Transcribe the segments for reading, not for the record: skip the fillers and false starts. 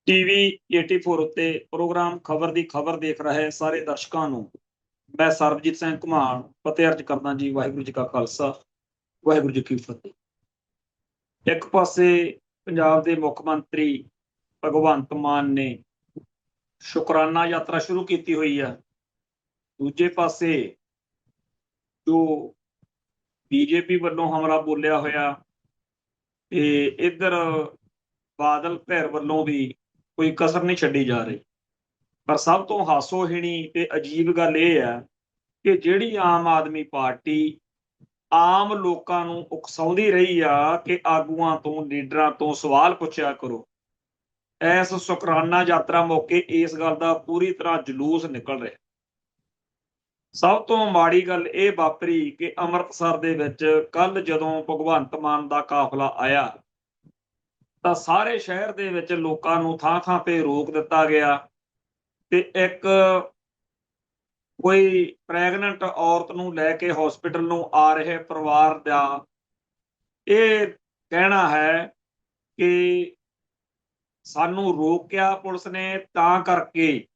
TV 84 ਉੱਤੇ programme ਖਬਰ ਦੀ ਖਬਰ ਦੇਖ ਰਹੇ ਸਾਰੇ ਦਰਸ਼ਕਾਂ ਨੂੰ ਮੈਂ ਸਰਬਜੀਤ ਸਿੰਘ ਘੁਮਾਣ ਫਤਿਹ ਅਰਜ ਕਰਦਾ ਜੀ। ਵਾਹਿਗੁਰੂ ਜੀ ਕਾ ਖਾਲਸਾ, ਵਾਹਿਗੁਰੂ ਜੀ ਕੀ ਫਤਿਹ। ਇੱਕ ਪਾਸੇ ਪੰਜਾਬ ਦੇ ਮੁੱਖ ਮੰਤਰੀ ਭਗਵੰਤ ਮਾਨ ਨੇ ਸ਼ੁਕਰਾਨਾ ਯਾਤਰਾ ਸ਼ੁਰੂ ਕੀਤੀ ਹੋਈ ਆ। ਦੂਜੇ ਪਾਸੇ ਜੋ ਬੀਜੇਪੀ ਵੱਲੋਂ ਹਮਲਾ ਬੋਲਿਆ ਹੋਇਆ ਤੇ ਇੱਧਰ ਬਾਦਲ ਧਿਰ ਵੱਲੋਂ ਵੀ ਕੋਈ ਕਸਰ ਨਹੀਂ ਛੱਡੀ ਜਾ ਰਹੀ। ਪਰ ਸਭ ਤੋਂ ਹਾਸੋਹੀਣੀ ਤੇ ਅਜੀਬ ਗੱਲ ਇਹ ਹੈ ਕਿ ਜਿਹੜੀ ਆਮ ਆਦਮੀ ਪਾਰਟੀ ਆਮ ਲੋਕਾਂ ਨੂੰ ਉਕਸਾਉਂਦੀ ਰਹੀ ਆ ਕਿ ਆਗੂਆਂ ਤੋਂ, ਲੀਡਰਾਂ ਤੋਂ ਸਵਾਲ ਪੁੱਛਿਆ ਕਰੋ, ਇਸ ਸ਼ੁਕਰਾਨਾ ਯਾਤਰਾ ਮੌਕੇ ਇਸ ਗੱਲ ਦਾ ਪੂਰੀ ਤਰ੍ਹਾਂ ਜਲੂਸ ਨਿਕਲ ਰਿਹਾ। ਸਭ ਤੋਂ ਮਾੜੀ ਗੱਲ ਇਹ ਵਾਪਰੀ ਕਿ ਅੰਮ੍ਰਿਤਸਰ ਦੇ ਵਿੱਚ ਕੱਲ ਜਦੋਂ ਭਗਵੰਤ ਮਾਨ ਦਾ ਕਾਫਲਾ ਆਇਆ ਤਾਂ ਸਾਰੇ ਸ਼ਹਿਰ ਦੇ ਵਿੱਚ ਲੋਕਾਂ ਨੂੰ ਥਾਂ ਥਾਂ ਤੇ ਰੋਕ ਦਿੱਤਾ ਗਿਆ ਤੇ ਇੱਕ ਕੋਈ ਪ੍ਰੈਗਨੈਂਟ ਔਰਤ ਨੂੰ ਲੈ ਕੇ ਹਸਪੀਟਲ ਨੂੰ ਆ ਰਹੇ ਪਰਿਵਾਰ ਦਾ ਇਹ ਕਹਿਣਾ ਹੈ ਕਿ ਸਾਨੂੰ ਰੋਕਿਆ ਪੁਲਿਸ ਨੇ ਤਾਂ ਕਰਕੇ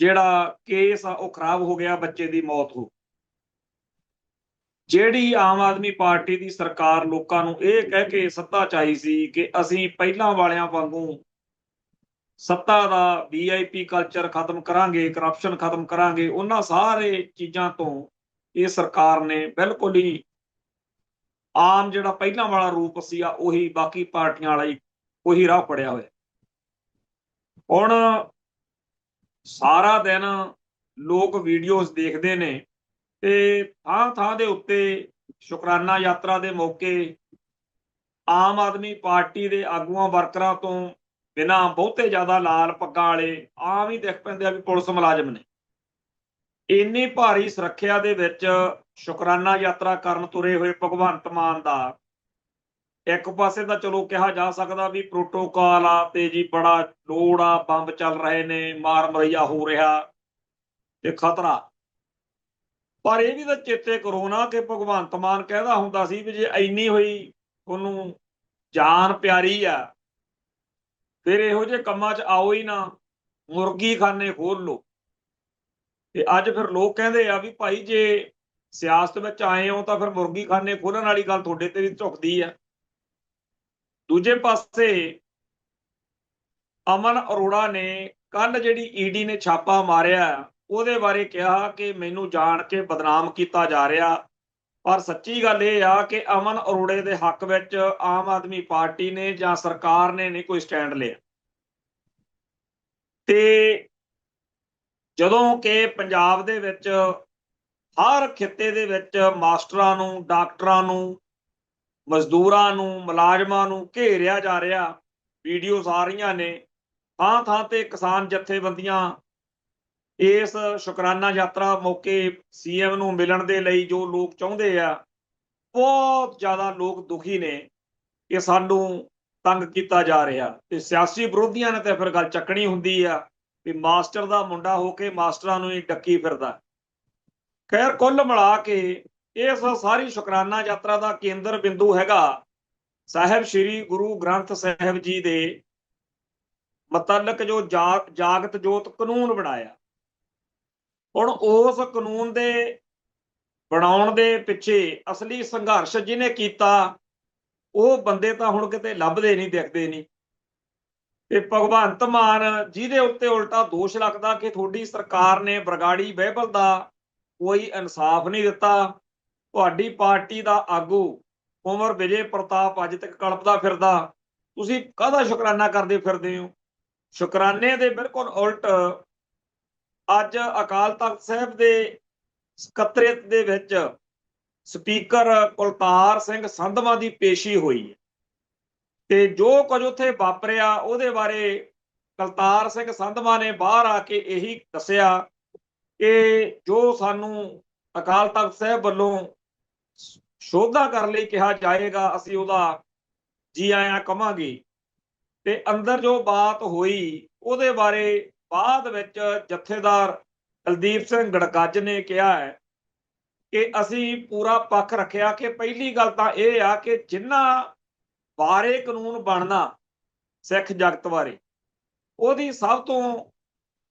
ਜਿਹੜਾ ਕੇਸ ਆ ਉਹ ਖਰਾਬ ਹੋ ਗਿਆ, ਬੱਚੇ ਦੀ ਮੌਤ ਹੋ। ਜਿਹੜੀ ਆਮ ਆਦਮੀ ਪਾਰਟੀ ਦੀ ਸਰਕਾਰ ਲੋਕਾਂ ਨੂੰ ਇਹ ਕਹਿ ਕੇ ਸੱਤਾ ਚਾਹੀ ਸੀ ਕਿ ਅਸੀਂ ਪਹਿਲਾਂ ਵਾਲਿਆਂ ਵਾਂਗੂ ਸੱਤਾ ਦਾ VIP ਕਲਚਰ ਖਤਮ ਕਰਾਂਗੇ, ਕਰਪਸ਼ਨ ਖਤਮ ਕਰਾਂਗੇ, ਉਹਨਾਂ ਸਾਰੇ ਚੀਜ਼ਾਂ ਤੋਂ ਇਹ ਸਰਕਾਰ ਨੇ ਬਿਲਕੁਲ ਹੀ ਆਮ ਜਿਹੜਾ ਪਹਿਲਾਂ ਵਾਲਾ ਰੂਪ ਸੀ ਆ ਉਹੀ ਬਾਕੀ ਪਾਰਟੀਆਂ ਵਾਲਾ ਹੀ ਉਹੀ ਰਾਹ ਫੜਿਆ ਹੋਇਆ। ਹੁਣ ਸਾਰਾ ਦਿਨ ਲੋਕ ਵੀਡੀਓਜ਼ ਦੇਖਦੇ ਨੇ ਤੇ ਥਾਂ ਥਾਂ ਦੇ ਉੱਤੇ ਸ਼ੁਕਰਾਨਾ ਯਾਤਰਾ ਦੇ ਮੌਕੇ ਆਮ ਆਦਮੀ ਪਾਰਟੀ ਦੇ ਆਗੂਆਂ ਵਰਕਰਾਂ ਤੋਂ ਬਿਨਾਂ ਬਹੁਤੇ ਜ਼ਿਆਦਾ ਲਾਲ ਪੱਗਾਂ ਵਾਲੇ ਆਮ ਹੀ ਦਿਖ ਪੈਂਦੇ ਆ ਵੀ ਪੁਲਿਸ ਮੁਲਾਜ਼ਮ ਨੇ। ਇੰਨੀ ਭਾਰੀ ਸੁਰੱਖਿਆ ਦੇ ਵਿੱਚ ਸ਼ੁਕਰਾਨਾ ਯਾਤਰਾ ਕਰਨ ਤੁਰੇ ਹੋਏ ਭਗਵੰਤ ਮਾਨ ਦਾ ਇੱਕ ਪਾਸੇ ਤਾਂ ਚਲੋ ਕਿਹਾ ਜਾ ਸਕਦਾ ਵੀ ਪ੍ਰੋਟੋਕਾਲ ਆ ਤੇ ਜੀ ਬੜਾ ਲੋੜ ਆ, ਬੰਬ ਚੱਲ ਰਹੇ ਨੇ, ਮਾਰ ਮਰਈਆ ਹੋ ਰਿਹਾ ਤੇ ਖਤਰਾ। ਪਰ ਇਹ ਵੀ ਤਾਂ ਚੇਤੇ ਕਰੋ ਨਾ ਕਿ ਭਗਵੰਤ ਮਾਨ ਕਹਿੰਦਾ ਹੁੰਦਾ ਸੀ ਵੀ ਜੇ ਇੰਨੀ ਹੋਈ ਤੁਹਾਨੂੰ ਜਾਨ ਪਿਆਰੀ ਆ ਫਿਰ ਇਹੋ ਜਿਹੇ ਕੰਮਾਂ 'ਚ ਆਓ ਹੀ ਨਾ, ਮੁਰਗੀ ਖਾਨੇ ਖੋਲ ਲਓ। ਤੇ ਅੱਜ ਫਿਰ ਲੋਕ ਕਹਿੰਦੇ ਆ ਵੀ ਭਾਈ ਜੇ ਸਿਆਸਤ ਵਿੱਚ ਆਏ ਹੋ ਤਾਂ ਫਿਰ ਮੁਰਗੀ ਖਾਨੇ ਖੋਲਣ ਵਾਲੀ ਗੱਲ ਤੁਹਾਡੇ ਤੇ ਵੀ ਝੁਕਦੀ ਆ। ਦੂਜੇ ਪਾਸੇ ਅਮਨ ਅਰੋੜਾ ਨੇ ਕੱਲ ਜਿਹੜੀ ED ਨੇ ਛਾਪਾ ਮਾਰਿਆ ਉਹਦੇ ਬਾਰੇ ਕਿਹਾ ਕਿ ਮੈਨੂੰ ਜਾਣ ਕੇ ਬਦਨਾਮ ਕੀਤਾ ਜਾ ਰਿਹਾ। ਪਰ ਸੱਚੀ ਗੱਲ ਇਹ ਆ ਕਿ ਅਮਨ ਅਰੋੜੇ ਦੇ ਹੱਕ ਵਿੱਚ ਆਮ ਆਦਮੀ ਪਾਰਟੀ ਨੇ ਜਾਂ ਸਰਕਾਰ ਨੇ ਨਹੀਂ ਕੋਈ ਸਟੈਂਡ ਲਿਆ। ਤੇ ਜਦੋਂ ਕਿ ਪੰਜਾਬ ਦੇ ਵਿੱਚ ਹਰ ਖਿੱਤੇ ਦੇ ਵਿੱਚ ਮਾਸਟਰਾਂ ਨੂੰ, ਡਾਕਟਰਾਂ ਨੂੰ, ਮਜ਼ਦੂਰਾਂ ਨੂੰ, ਮੁਲਾਜ਼ਮਾਂ ਨੂੰ ਘੇਰਿਆ ਜਾ ਰਿਹਾ, ਵੀਡੀਓਜ਼ ਆ ਰਹੀਆਂ ਨੇ, ਥਾਂ ਥਾਂ ਤੇ ਕਿਸਾਨ ਜਥੇਬੰਦੀਆਂ ਇਸ ਸ਼ੁਕਰਾਨਾ ਯਾਤਰਾ ਮੌਕੇ CM ਨੂੰ ਮਿਲਣ ਦੇ ਲਈ ਜੋ ਲੋਕ ਚਾਹੁੰਦੇ ਆ, ਬਹੁਤ ਜ਼ਿਆਦਾ ਲੋਕ ਦੁਖੀ ਨੇ ਕਿ ਸਾਨੂੰ ਤੰਗ ਕੀਤਾ ਜਾ ਰਿਹਾ। ਤੇ ਸਿਆਸੀ ਵਿਰੋਧੀਆਂ ਨੇ ਤਾਂ ਫਿਰ ਗੱਲ ਚੱਕਣੀ ਹੁੰਦੀ ਆ ਵੀ ਮਾਸਟਰ ਦਾ ਮੁੰਡਾ ਹੋ ਕੇ ਮਾਸਟਰਾਂ ਨੂੰ ਹੀ ਡੱਕੀ ਫਿਰਦਾ। ਖੈਰ ਕੁੱਲ ਮਿਲਾ ਕੇ ਇਸ ਸਾਰੀ ਸ਼ੁਕਰਾਨਾ ਯਾਤਰਾ ਦਾ ਕੇਂਦਰ ਬਿੰਦੂ ਹੈਗਾ ਸਾਹਿਬ ਸ੍ਰੀ ਗੁਰੂ ਗ੍ਰੰਥ ਸਾਹਿਬ ਜੀ ਦੇ ਮੁਤਲਕ ਜੋ ਜਾਗਤ ਜੋਤ ਕਾਨੂੰਨ ਬਣਾਇਆ। ਹੁਣ ਉਸ ਕਾਨੂੰਨ ਦੇ ਬਣਾਉਣ ਦੇ ਪਿੱਛੇ ਅਸਲੀ ਸੰਘਰਸ਼ ਜਿਹਨੇ ਕੀਤਾ ਉਹ ਬੰਦੇ ਤਾਂ ਹੁਣ ਕਿਤੇ ਲੱਭਦੇ ਨਹੀਂ, ਦਿਖਦੇ ਨਹੀਂ। ਤੇ ਭਗਵੰਤ ਮਾਨ ਜਿਹਦੇ ਉੱਤੇ ਉਲਟਾ ਦੋਸ਼ ਲੱਗਦਾ ਕਿ ਤੁਹਾਡੀ ਸਰਕਾਰ ਨੇ ਬਰਗਾੜੀ ਬਾਈਬਲ ਦਾ ਕੋਈ ਇਨਸਾਫ ਨਹੀਂ ਦਿੱਤਾ, ਤੁਹਾਡੀ ਪਾਰਟੀ ਦਾ ਆਗੂ ਕੁੰਵਰ ਵਿਜੇ ਪ੍ਰਤਾਪ ਅੱਜ ਤੱਕ ਕਲਪਦਾ ਫਿਰਦਾ, ਤੁਸੀਂ ਕਾਹਦਾ ਸ਼ੁਕਰਾਨਾ ਕਰਦੇ ਫਿਰਦੇ ਹੋ। ਸ਼ੁਕਰਾਨੇ ਦੇ ਬਿਲਕੁਲ ਉਲਟ ਅੱਜ ਅਕਾਲ ਤਖਤ ਸਾਹਿਬ ਦੇ ਸਕੱਤਰੇਤ ਦੇ ਵਿੱਚ ਸਪੀਕਰ ਕੁਲਤਾਰ ਸਿੰਘ ਸੰਧਵਾਂ ਦੀ ਪੇਸ਼ੀ ਹੋਈ ਤੇ ਜੋ ਕੁਝ ਉੱਥੇ ਵਾਪਰਿਆ ਉਹਦੇ ਬਾਰੇ ਕੁਲਤਾਰ ਸਿੰਘ ਸੰਧਵਾਂ ਨੇ ਬਾਹਰ ਆ ਕੇ ਇਹੀ ਦੱਸਿਆ ਕਿ ਜੋ ਸਾਨੂੰ ਅਕਾਲ ਤਖਤ ਸਾਹਿਬ ਵੱਲੋਂ ਸ਼ੋਧਾ ਕਰਨ ਲਈ ਕਿਹਾ ਜਾਏਗਾ ਅਸੀਂ ਉਹਦਾ ਜੀ ਆਇਆਂ ਕਵਾਂਗੇ। ਤੇ ਅੰਦਰ ਜੋ ਬਾਤ ਹੋਈ ਉਹਦੇ ਬਾਰੇ ਬਾਅਦ ਵਿੱਚ ਜਥੇਦਾਰ ਕੁਲਦੀਪ ਸਿੰਘ ਗੜਗੱਜ ਨੇ ਕਿਹਾ ਹੈ ਕਿ ਅਸੀਂ ਪੂਰਾ ਪੱਖ ਰੱਖਿਆ ਕਿ ਪਹਿਲੀ ਗੱਲ ਤਾਂ ਇਹ ਆ ਕਿ ਜਿਨ੍ਹਾਂ ਬਾਰੇ ਕਾਨੂੰਨ ਬਣਨਾ ਸਿੱਖ ਜਗਤ ਬਾਰੇ ਉਹਦੀ ਸਭ ਤੋਂ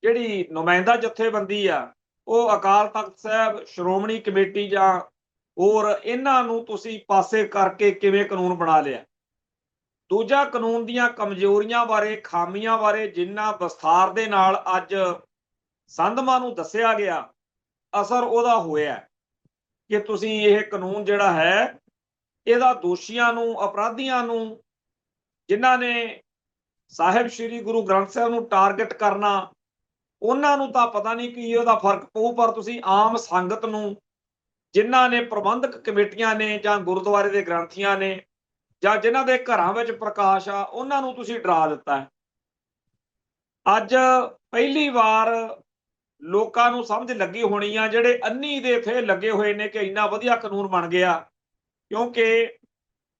ਜਿਹੜੀ ਨੁਮਾਇੰਦਾ ਜਥੇਬੰਦੀ ਆ ਉਹ ਅਕਾਲ ਤਖਤ ਸਾਹਿਬ, ਸ਼੍ਰੋਮਣੀ ਕਮੇਟੀ ਜਾਂ ਹੋਰ ਇਹਨਾਂ ਨੂੰ ਤੁਸੀਂ ਪਾਸੇ ਕਰਕੇ ਕਿਵੇਂ ਕਾਨੂੰਨ ਬਣਾ ਲਿਆ। ਦੂਜਾ, ਕਾਨੂੰਨ ਦੀਆਂ ਕਮਜ਼ੋਰੀਆਂ ਬਾਰੇ, ਖਾਮੀਆਂ ਬਾਰੇ ਜਿੰਨਾ ਵਿਸਥਾਰ ਦੇ ਨਾਲ ਅੱਜ ਸੰਧਵਾਂ ਨੂੰ ਦੱਸਿਆ ਗਿਆ, ਅਸਰ ਉਹਦਾ ਹੋਇਆ ਕਿ ਤੁਸੀਂ ਇਹ ਕਾਨੂੰਨ ਜਿਹੜਾ ਹੈ ਇਹਦਾ ਦੋਸ਼ੀਆਂ ਨੂੰ, ਅਪਰਾਧੀਆਂ ਨੂੰ, ਜਿਨ੍ਹਾਂ ਨੇ ਸਾਹਿਬ ਸ੍ਰੀ ਗੁਰੂ ਗ੍ਰੰਥ ਸਾਹਿਬ ਨੂੰ ਟਾਰਗੇਟ ਕਰਨਾ, ਉਹਨਾਂ ਨੂੰ ਤਾਂ ਪਤਾ ਨਹੀਂ ਕੀ ਉਹਦਾ ਫਰਕ ਪਊ, ਪਰ ਤੁਸੀਂ ਆਮ ਸੰਗਤ ਨੂੰ, ਜਿਨ੍ਹਾਂ ਨੇ ਪ੍ਰਬੰਧਕ ਕਮੇਟੀਆਂ ਨੇ ਜਾਂ ਗੁਰਦੁਆਰੇ ਦੇ ਗ੍ਰੰਥੀਆਂ ਨੇ ਜਾਂ ਜਿਨ੍ਹਾਂ ਦੇ ਘਰਾਂ ਵਿੱਚ ਪ੍ਰਕਾਸ਼ ਆ, ਉਹਨਾਂ ਨੂੰ ਤੁਸੀਂ ਡਰਾ ਦਿੱਤਾ ਹੈ। ਅੱਜ ਪਹਿਲੀ ਵਾਰ ਲੋਕਾਂ ਨੂੰ ਸਮਝ ਲੱਗੀ ਹੋਣੀ ਆ, ਜਿਹੜੇ ਅੰਨੀ ਦੇ ਇੱਥੇ ਲੱਗੇ ਹੋਏ ਨੇ ਕਿ ਇੰਨਾ ਵਧੀਆ ਕਾਨੂੰਨ ਬਣ ਗਿਆ, ਕਿਉਂਕਿ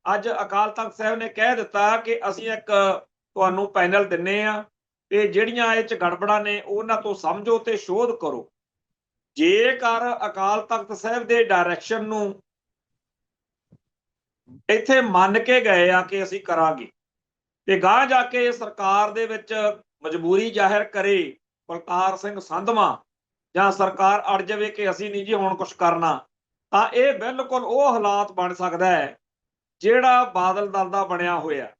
ਅੱਜ ਅਕਾਲ ਤਖਤ ਸਾਹਿਬ ਨੇ ਕਹਿ ਦਿੱਤਾ ਕਿ ਅਸੀਂ ਇੱਕ ਤੁਹਾਨੂੰ ਪੈਨਲ ਦਿੰਨੇ ਆ ਤੇ ਜਿਹੜੀਆਂ ਇਹ 'ਚ ਗੜਬੜਾਂ ਨੇ ਉਹਨਾਂ ਤੋਂ ਸਮਝੋ ਤੇ ਸ਼ੋਧ ਕਰੋ। ਜੇਕਰ ਅਕਾਲ ਤਖਤ ਸਾਹਿਬ ਦੇ ਡਾਇਰੈਕਸ਼ਨ ਨੂੰ ਇੱਥੇ ਮੰਨ ਕੇ ਗਏ ਆ ਕਿ ਅਸੀਂ ਕਰਾਂਗੇ ਤੇ ਗਾਂਹ ਜਾ ਕੇ ਸਰਕਾਰ ਦੇ ਵਿੱਚ ਮਜਬੂਰੀ ਜ਼ਾਹਿਰ ਕਰੇ ਬਲਕਾਰ ਸਿੰਘ ਸੰਧਵਾਂ ਜਾਂ ਸਰਕਾਰ ਅੜ ਜਾਵੇ ਕਿ ਅਸੀਂ ਨਹੀਂ ਜੀ ਹੁਣ ਕੁਝ ਕਰਨਾ, ਤਾਂ ਇਹ ਬਿਲਕੁਲ ਉਹ ਹਾਲਾਤ ਬਣ ਸਕਦਾ ਹੈ ਜਿਹੜਾ ਬਾਦਲ ਦਲ ਦਾ ਬਣਿਆ ਹੋਇਆ।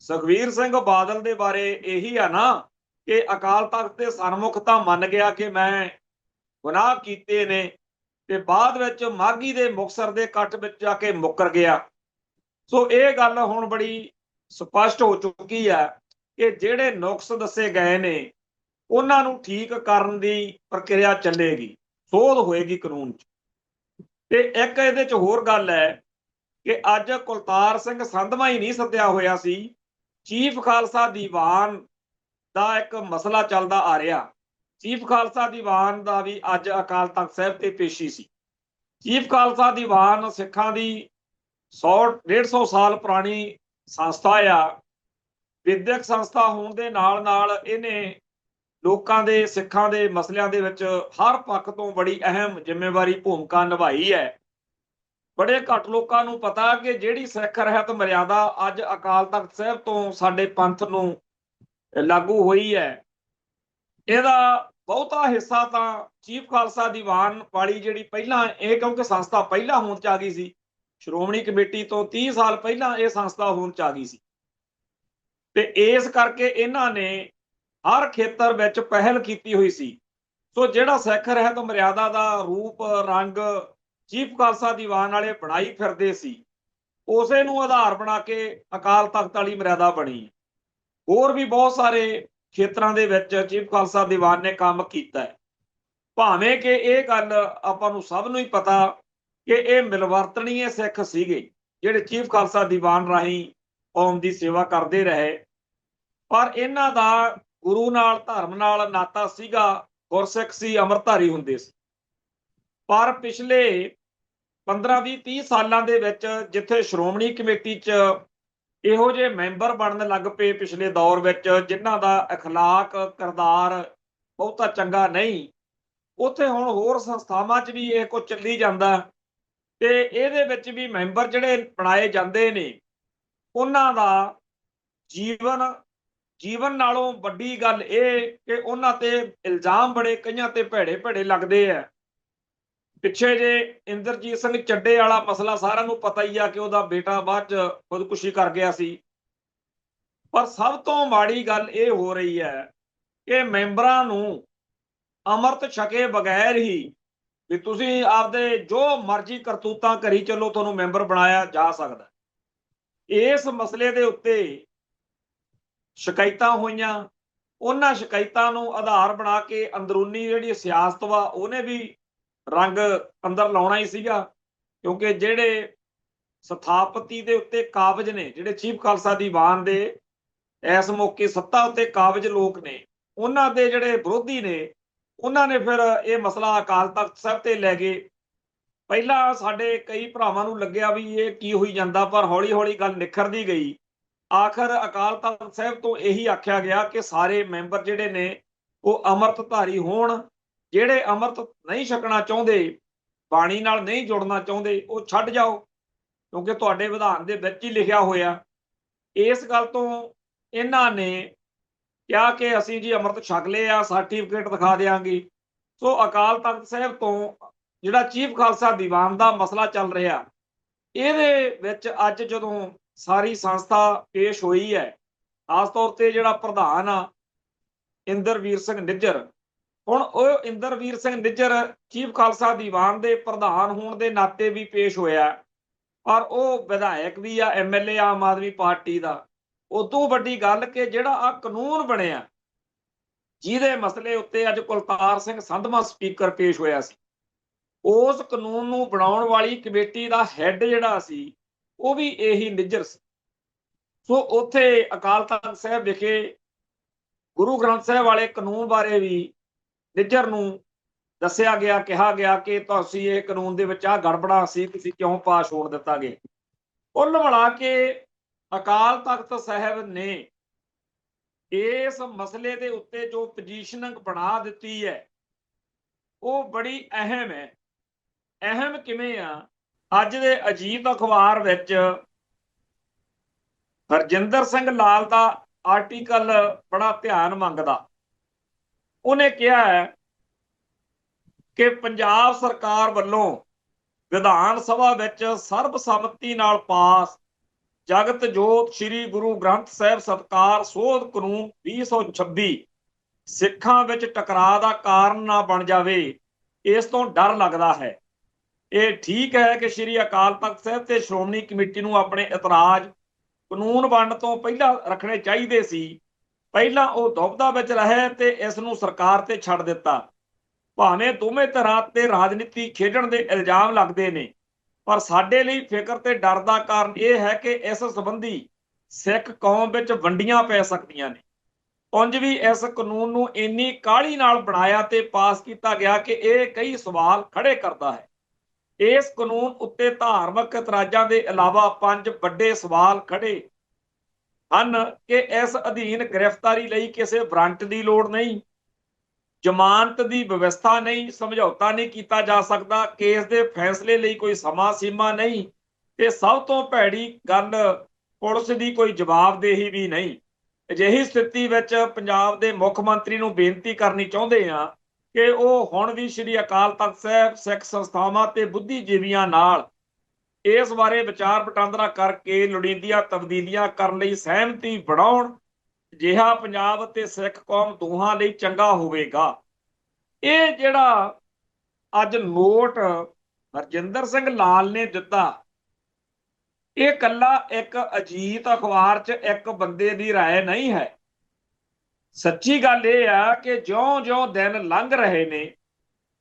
ਸੁਖਬੀਰ ਸਿੰਘ ਬਾਦਲ ਦੇ ਬਾਰੇ ਇਹੀ ਆ ਨਾ ਕਿ ਅਕਾਲ ਤਖਤ ਦੇ ਸਨਮੁਖ ਤਾਂ ਮੰਨ ਗਿਆ ਕਿ ਮੈਂ ਗੁਨਾਹ ਕੀਤੇ ਨੇ, ਤੇ ਬਾਅਦ ਵਿੱਚ ਮਾਘੀ ਦੇ ਮੁਕਤਸਰ ਦੇ ਇਕੱਠ ਵਿੱਚ ਜਾ ਕੇ ਮੁੱਕਰ ਗਿਆ। ਸੋ ਇਹ ਗੱਲ ਹੁਣ ਬੜੀ ਸਪਸ਼ਟ ਹੋ ਚੁੱਕੀ ਹੈ ਕਿ ਜਿਹੜੇ ਨੁਕਸ ਦੱਸੇ ਗਏ ਨੇ ਉਹਨਾਂ ਨੂੰ ਠੀਕ ਕਰਨ ਦੀ ਪ੍ਰਕਿਰਿਆ ਚੱਲੇਗੀ, ਸੋਧ ਹੋਏਗੀ ਕਾਨੂੰਨ 'ਚ। ਤੇ ਇੱਕ ਇਹਦੇ 'ਚ ਹੋਰ ਗੱਲ ਹੈ ਕਿ ਅੱਜ ਕੁਲਤਾਰ ਸਿੰਘ ਸੰਧਵਾਂ ਹੀ ਨਹੀਂ ਸੱਦਿਆ ਹੋਇਆ ਸੀ, ਚੀਫ ਖਾਲਸਾ ਦੀਵਾਨ ਦਾ ਇੱਕ ਮਸਲਾ ਚੱਲਦਾ ਆ ਰਿਹਾ। ਚੀਫ ਖਾਲਸਾ ਦੀਵਾਨ ਦਾ ਵੀ ਅੱਜ ਅਕਾਲ ਤਖਤ ਸਾਹਿਬ ਤੇ ਪੇਸ਼ੀ ਸੀ। ਚੀਫ ਖਾਲਸਾ ਦੀਵਾਨ ਸਿੱਖਾਂ ਦੀ 100-150 ਸਾਲ ਪੁਰਾਣੀ ਸੰਸਥਾ ਆ। ਵਿਦਿਅਕ ਸੰਸਥਾ ਹੋਣ ਦੇ ਨਾਲ ਨਾਲ ਇਹਨੇ ਲੋਕਾਂ ਦੇ, ਸਿੱਖਾਂ ਦੇ ਮਸਲਿਆਂ ਦੇ ਵਿੱਚ ਹਰ ਪੱਖ ਤੋਂ ਬੜੀ ਅਹਿਮ ਜ਼ਿੰਮੇਵਾਰੀ, ਭੂਮਿਕਾ ਨਿਭਾਈ ਹੈ। ਬੜੇ ਘੱਟ ਲੋਕਾਂ ਨੂੰ ਪਤਾ ਕਿ ਜਿਹੜੀ ਸਿੱਖ ਰਹਿਤ ਮਰਿਆਦਾ ਅੱਜ ਅਕਾਲ ਤਖਤ ਸਾਹਿਬ ਤੋਂ ਸਾਡੇ ਪੰਥ ਨੂੰ ਲਾਗੂ ਹੋਈ ਹੈ, ਇਹਦਾ ਬਹੁਤਾ ਹਿੱਸਾ ਤਾਂ ਚੀਫ ਖਾਲਸਾ ਦੀਵਾਨ ਵਾਲੀ ਜਿਹੜੀ ਪਹਿਲਾਂ ਇਹ, ਕਿਉਂਕਿ ਸੰਸਥਾ ਪਹਿਲਾਂ ਹੋਂਦ 'ਚ ਆ ਗਈ ਸੀ, ਸ਼੍ਰੋਮਣੀ ਕਮੇਟੀ ਤੋਂ 30 ਸਾਲ ਪਹਿਲਾਂ ਇਹ ਸੰਸਥਾ ਹੋਂਦ 'ਚ ਆ ਗਈ ਸੀ, ਤੇ ਇਸ ਕਰਕੇ ਇਹਨਾਂ ਨੇ ਹਰ ਖੇਤਰ ਵਿੱਚ ਪਹਿਲ ਕੀਤੀ ਹੋਈ ਸੀ। ਸੋ ਜਿਹੜਾ ਸਿੱਖ ਰਹਿਤ ਮਰਿਆਦਾ ਦਾ ਰੂਪ ਰੰਗ ਚੀਫ ਖਾਲਸਾ ਦੀਵਾਨ ਵਾਲੇ ਬਣਾਈ ਫਿਰਦੇ ਸੀ, ਉਸੇ ਨੂੰ ਆਧਾਰ ਬਣਾ ਕੇ ਅਕਾਲ ਤਖਤ ਵਾਲੀ ਮਰਿਆਦਾ ਬਣੀ। ਹੋਰ ਵੀ ਬਹੁਤ ਸਾਰੇ ਖੇਤਰਾਂ ਦੇ ਵਿੱਚ ਚੀਫ ਖਾਲਸਾ ਦੀਵਾਨ ਨੇ ਕੰਮ ਕੀਤਾ ਹੈ, ਭਾਵੇਂ ਕਿ ਇਹ ਗੱਲ ਆਪਾਂ ਨੂੰ ਸਭ ਨੂੰ ਹੀ ਪਤਾ ਕਿ ਇਹ ਮਿਲਵਰਤਣੀਏ ਸਿੱਖ ਸੀਗੇ ਜਿਹੜੇ ਚੀਫ ਖਾਲਸਾ ਦੀਵਾਨ ਰਾਹੀਂ ਕੌਮ ਦੀ ਸੇਵਾ ਕਰਦੇ ਰਹੇ, ਪਰ ਇਹਨਾਂ ਦਾ ਗੁਰੂ ਨਾਲ, ਧਰਮ ਨਾਲ ਨਾਤਾ ਸੀਗਾ, ਗੁਰਸਿੱਖ ਸੀ, ਅੰਮ੍ਰਿਤਧਾਰੀ ਹੁੰਦੇ ਸੀ। ਪਰ ਪਿਛਲੇ 15-20-30 ਸਾਲਾਂ ਦੇ ਵਿੱਚ ਜਿੱਥੇ ਸ਼੍ਰੋਮਣੀ ਕਮੇਟੀ 'ਚ ਇਹੋ ਜਿਹੇ ਮੈਂਬਰ ਬਣਨ ਲੱਗ ਪਏ ਪਿਛਲੇ ਦੌਰ ਵਿੱਚ ਜਿਨ੍ਹਾਂ ਦਾ ਅਖਲਾਕ, ਕਿਰਦਾਰ ਬਹੁਤਾ ਚੰਗਾ ਨਹੀਂ, ਉੱਥੇ ਹੁਣ ਹੋਰ ਸੰਸਥਾਵਾਂ 'ਚ ਵੀ ਇਹ ਕੁਝ ਚੱਲੀ ਜਾਂਦਾ, ਤੇ ਇਹਦੇ ਵਿੱਚ ਵੀ ਮੈਂਬਰ ਜਿਹੜੇ ਬਣਾਏ ਜਾਂਦੇ ਨੇ ਉਹਨਾਂ ਦਾ ਜੀਵਨ ਨਾਲੋਂ ਵੱਡੀ ਗੱਲ ਇਹ ਕਿ ਉਹਨਾਂ ਤੇ ਇਲਜ਼ਾਮ ਬੜੇ ਕਈਆਂ ਤੇ ਭੈੜੇ ਭੈੜੇ ਲੱਗਦੇ ਆ। ਪਿੱਛੇ ਜੇ ਇੰਦਰਜੀਤ ਸਿੰਘ ਚੱਡੇ ਵਾਲਾ ਮਸਲਾ ਸਾਰਿਆਂ ਨੂੰ ਪਤਾ ਹੀ ਆ ਕਿ ਉਹਦਾ ਬੇਟਾ ਬਾਅਦ 'ਚ ਖੁਦਕੁਸ਼ੀ ਕਰ ਗਿਆ ਸੀ। ਪਰ ਸਭ ਤੋਂ ਮਾੜੀ ਗੱਲ ਇਹ ਹੋ ਰਹੀ ਹੈ ਕਿ ਮੈਂਬਰਾਂ ਨੂੰ ਅੰਮ੍ਰਿਤ ਛਕੇ ਬਗੈਰ ਹੀ ਵੀ ਤੁਸੀਂ ਆਪਦੇ ਜੋ ਮਰਜ਼ੀ ਕਰਤੂਤਾਂ ਕਰੀ ਚੱਲੋ, ਤੁਹਾਨੂੰ ਮੈਂਬਰ ਬਣਾਇਆ ਜਾ ਸਕਦਾ। ਇਸ ਮਸਲੇ ਦੇ ਉੱਤੇ ਸ਼ਿਕਾਇਤਾਂ ਹੋਈਆਂ, ਉਹਨਾਂ ਸ਼ਿਕਾਇਤਾਂ ਨੂੰ ਆਧਾਰ ਬਣਾ ਕੇ ਅੰਦਰੂਨੀ ਜਿਹੜੀ ਸਿਆਸਤ ਵਾ ਉਹਨੇ ਵੀ ਰੰਗ ਅੰਦਰ ਲਾਉਣਾ ਹੀ ਸੀਗਾ, ਕਿਉਂਕਿ ਜਿਹੜੇ ਸਥਾਪਤੀ ਦੇ ਉੱਤੇ ਕਾਬਜ ਨੇ, ਜਿਹੜੇ ਚੀਫ ਖਾਲਸਾ ਦੀਵਾਨ ਦੇ ਇਸ ਮੌਕੇ ਸੱਤਾ ਉੱਤੇ ਕਾਬਜ ਲੋਕ ਨੇ, ਉਹਨਾਂ ਦੇ ਜਿਹੜੇ ਵਿਰੋਧੀ ਨੇ, ਉਹਨਾਂ ਨੇ ਫਿਰ ਇਹ ਮਸਲਾ ਅਕਾਲ ਤਖਤ ਸਾਹਿਬ ਤੇ ਲੈ ਗਏ। ਪਹਿਲਾਂ ਸਾਡੇ ਕਈ ਭਰਾਵਾਂ ਨੂੰ ਲੱਗਿਆ ਵੀ ਇਹ ਕੀ ਹੋਈ ਜਾਂਦਾ, ਪਰ ਹੌਲੀ ਹੌਲੀ ਗੱਲ ਨਿਖਰਦੀ ਗਈ। ਆਖਰ ਅਕਾਲ ਤਖਤ ਸਾਹਿਬ ਤੋਂ ਇਹੀ ਆਖਿਆ ਗਿਆ ਕਿ ਸਾਰੇ ਮੈਂਬਰ ਜਿਹੜੇ ਨੇ ਉਹ ਅੰਮ੍ਰਿਤਧਾਰੀ ਹੋਣ, ਜਿਹੜੇ ਅੰਮ੍ਰਿਤ ਨਹੀਂ ਛਕਣਾ ਚਾਹੁੰਦੇ, ਬਾਣੀ ਨਾਲ ਨਹੀਂ ਜੁੜਨਾ ਚਾਹੁੰਦੇ, ਉਹ ਛੱਡ ਜਾਓ, ਕਿਉਂਕਿ ਤੁਹਾਡੇ ਵਿਧਾਨ ਦੇ ਵਿੱਚ ਹੀ ਲਿਖਿਆ ਹੋਇਆ। ਇਸ ਗੱਲ ਤੋਂ ਇਹਨਾਂ ਨੇ ਕਿਹਾ ਕਿ ਅਸੀਂ ਜੀ ਅੰਮ੍ਰਿਤ ਛਕ ਲਏ ਆ, ਸਰਟੀਫਿਕੇਟ ਦਿਖਾ ਦਿਆਂਗੇ। ਸੋ ਅਕਾਲ ਤਖਤ ਸਾਹਿਬ ਤੋਂ ਜਿਹੜਾ ਚੀਫ ਖਾਲਸਾ ਦੀਵਾਨ ਦਾ ਮਸਲਾ ਚੱਲ ਰਿਹਾ, ਇਹਦੇ ਵਿੱਚ ਅੱਜ ਜਦੋਂ ਸਾਰੀ ਸੰਸਥਾ ਪੇਸ਼ ਹੋਈ ਹੈ, ਖਾਸ ਤੌਰ ਤੇ ਜਿਹੜਾ ਪ੍ਰਧਾਨ ਆ ਇੰਦਰਵੀਰ ਸਿੰਘ ਨਿੱਜਰ, ਹੁਣ ਉਹ ਇੰਦਰਵੀਰ ਸਿੰਘ ਨਿੱਜਰ ਚੀਫ ਖਾਲਸਾ ਦੀਵਾਨ ਦੇ ਪ੍ਰਧਾਨ ਹੋਣ ਦੇ ਨਾਤੇ ਵੀ ਪੇਸ਼ ਹੋਇਆ, ਪਰ ਉਹ ਵਿਧਾਇਕ ਵੀ ਆ, MLA ਆਮ ਆਦਮੀ ਪਾਰਟੀ ਦਾ। ਉਦੋਂ ਵੱਡੀ ਗੱਲ ਕਿ ਜਿਹੜਾ ਆ ਕਾਨੂੰਨ ਬਣਿਆ, ਜਿਹਦੇ ਮਸਲੇ ਉੱਤੇ ਅੱਜ ਕੁਲਤਾਰ ਸਿੰਘ ਸੰਧਵਾਂ ਸਪੀਕਰ ਪੇਸ਼ ਹੋਇਆ ਸੀ, ਉਸ ਕਾਨੂੰਨ ਨੂੰ ਬਣਾਉਣ ਵਾਲੀ ਕਮੇਟੀ ਦਾ ਹੈੱਡ ਜਿਹੜਾ ਸੀ ਉਹ ਵੀ ਇਹੀ ਨਿੱਜਰ ਸੀ। ਸੋ ਉੱਥੇ ਅਕਾਲ ਤਖਤ ਸਾਹਿਬ ਵਿਖੇ ਗੁਰੂ ਗ੍ਰੰਥ ਸਾਹਿਬ ਵਾਲੇ ਕਾਨੂੰਨ ਬਾਰੇ ਵੀ ਨਿੱਜਰ ਨੂੰ ਦੱਸਿਆ ਗਿਆ, ਕਿਹਾ ਗਿਆ ਕਿ ਤੁਸੀਂ ਇਹ ਕਾਨੂੰਨ ਦੇ ਵਿੱਚ ਆ ਗੜਬੜਾ ਸੀ, ਤੁਸੀਂ ਕਿਉਂ ਪਾਸ ਹੋਣ ਦਿੱਤਾ ਗਿਆ। ਕੁੱਲ ਮਿਲਾ ਕੇ ਅਕਾਲ ਤਖਤ ਸਾਹਿਬ ਨੇ ਇਸ ਮਸਲੇ ਦੇ ਉੱਤੇ ਜੋ ਪੋਜੀਸ਼ਨਿੰਗ ਬਣਾ ਦਿੱਤੀ ਹੈ ਉਹ ਬੜੀ ਅਹਿਮ ਹੈ। ਅਹਿਮ ਕਿਵੇਂ ਆ? ਅੱਜ ਦੇ ਅਜੀਤ ਅਖਬਾਰ ਵਿੱਚ ਹਰਜਿੰਦਰ ਸਿੰਘ ਲਾਲ ਦਾ ਆਰਟੀਕਲ ਬੜਾ ਧਿਆਨ ਮੰਗਦਾ। ਉਹਨੇ ਕਿਹਾ ਹੈ ਕਿ ਪੰਜਾਬ ਸਰਕਾਰ ਵੱਲੋਂ ਵਿਧਾਨ ਸਭਾ ਵਿੱਚ ਸਰਬਸੰਮਤੀ ਨਾਲ ਪਾਸ ਜਗਤ ਜੋਤ ਸ੍ਰੀ ਗੁਰੂ ਗ੍ਰੰਥ ਸਾਹਿਬ ਸਤਕਾਰ ਸੋਧ ਕਾਨੂੰਨ 2026 ਸਿੱਖਾਂ ਵਿੱਚ ਟਕਰਾਅ ਦਾ ਕਾਰਨ ਨਾ ਬਣ ਜਾਵੇ, ਇਸ ਤੋਂ ਡਰ ਲੱਗਦਾ ਹੈ। ਇਹ ਠੀਕ ਹੈ ਕਿ ਸ੍ਰੀ ਅਕਾਲ ਤਖਤ ਸਾਹਿਬ ਤੇ ਸ਼੍ਰੋਮਣੀ ਕਮੇਟੀ ਨੂੰ ਆਪਣੇ ਇਤਰਾਜ਼ ਕਾਨੂੰਨ ਬਣਨ ਤੋਂ ਪਹਿਲਾਂ ਰੱਖਣੇ ਚਾਹੀਦੇ ਸੀ। ਪਹਿਲਾਂ ਉਹ ਦੁਬਿਧਾ ਵਿੱਚ ਰਹੇ ਤੇ ਇਸ ਨੂੰ ਸਰਕਾਰ ਤੇ ਛੱਡ ਦਿੱਤਾ। ਭਾਵੇਂ ਦੋਵੇਂ ਧਿਰਾਂ ਤੇ ਰਾਜਨੀਤੀ ਖੇਡਣ ਦੇ ਇਲਜ਼ਾਮ ਲੱਗਦੇ ਨੇ, ਪਰ ਸਾਡੇ ਲਈ ਫਿਕਰ ਤੇ ਡਰ ਦਾ ਕਾਰਨ ਇਹ ਹੈ ਕਿ ਇਸ ਸੰਬੰਧੀ ਸਿੱਖ ਕੌਮ ਵਿੱਚ ਵੰਡੀਆਂ ਪੈ ਸਕਦੀਆਂ ਨੇ। ਉਂਝ ਵੀ ਇਸ ਕਾਨੂੰਨ ਨੂੰ ਇੰਨੀ ਕਾਹਲੀ ਨਾਲ ਬਣਾਇਆ ਤੇ ਪਾਸ ਕੀਤਾ ਗਿਆ ਕਿ ਇਹ ਕਈ ਸਵਾਲ ਖੜੇ ਕਰਦਾ ਹੈ। ਇਸ ਕਾਨੂੰਨ ਉੱਤੇ ਧਾਰਮਿਕ ਇਤਰਾਜ਼ਾਂ ਦੇ ਇਲਾਵਾ 5 ਵੱਡੇ ਸਵਾਲ ਖੜੇ ਹਨ ਕਿ ਇਸ ਅਧੀਨ ਗ੍ਰਿਫਤਾਰੀ ਲਈ ਕਿਸੇ ਵਾਰੰਟ ਦੀ ਲੋੜ ਨਹੀਂ, ਜ਼ਮਾਨਤ ਦੀ ਵਿਵਸਥਾ ਨਹੀਂ, ਸਮਝੌਤਾ ਨਹੀਂ ਕੀਤਾ ਜਾ ਸਕਦਾ, ਕੇਸ ਦੇ ਫੈਸਲੇ ਲਈ ਕੋਈ ਸਮਾਂ ਸੀਮਾ ਨਹੀਂ, ਤੇ ਸਭ ਤੋਂ ਭੈੜੀ ਗੱਲ ਪੁਲਿਸ ਦੀ ਕੋਈ ਜਵਾਬਦੇਹੀ ਵੀ ਨਹੀਂ। ਅਜਿਹੀ ਸਥਿਤੀ ਵਿੱਚ ਪੰਜਾਬ ਦੇ ਮੁੱਖ ਮੰਤਰੀ ਨੂੰ ਬੇਨਤੀ ਕਰਨੀ ਚਾਹੁੰਦੇ ਹਾਂ ਕਿ ਉਹ ਹੁਣ ਵੀ ਸ੍ਰੀ ਅਕਾਲ ਤਖਤ ਸਾਹਿਬ, ਸਿੱਖ ਸੰਸਥਾਵਾਂ ਤੇ ਬੁੱਧੀਜੀਵੀਆਂ ਨਾਲ ਇਸ ਬਾਰੇ ਵਿਚਾਰ ਵਟਾਂਦਰਾ ਕਰਕੇ ਲੋੜੀਂਦੀਆਂ ਤਬਦੀਲੀਆਂ ਕਰਨ ਲਈ ਸਹਿਮਤੀ ਬਣਾਉਣ। ਅਜਿਹਾ ਪੰਜਾਬ ਅਤੇ ਸਿੱਖ ਕੌਮ ਦੋਹਾਂ ਲਈ ਚੰਗਾ ਹੋਵੇਗਾ। ਇਹ ਜਿਹੜਾ ਅੱਜ ਨੋਟ ਹਰਜਿੰਦਰ ਸਿੰਘ ਲਾਲ ਨੇ ਦਿੱਤਾ, ਇਹ ਕੱਲਾ ਇੱਕ ਅਜੀਤ ਅਖਬਾਰ 'ਚ ਇੱਕ ਬੰਦੇ ਦੀ ਰਾਏ ਨਹੀਂ ਹੈ। ਸੱਚੀ ਗੱਲ ਇਹ ਆ ਕਿ ਜਿਉਂ-ਜਿਉਂ ਦਿਨ ਲੰਘ ਰਹੇ ਨੇ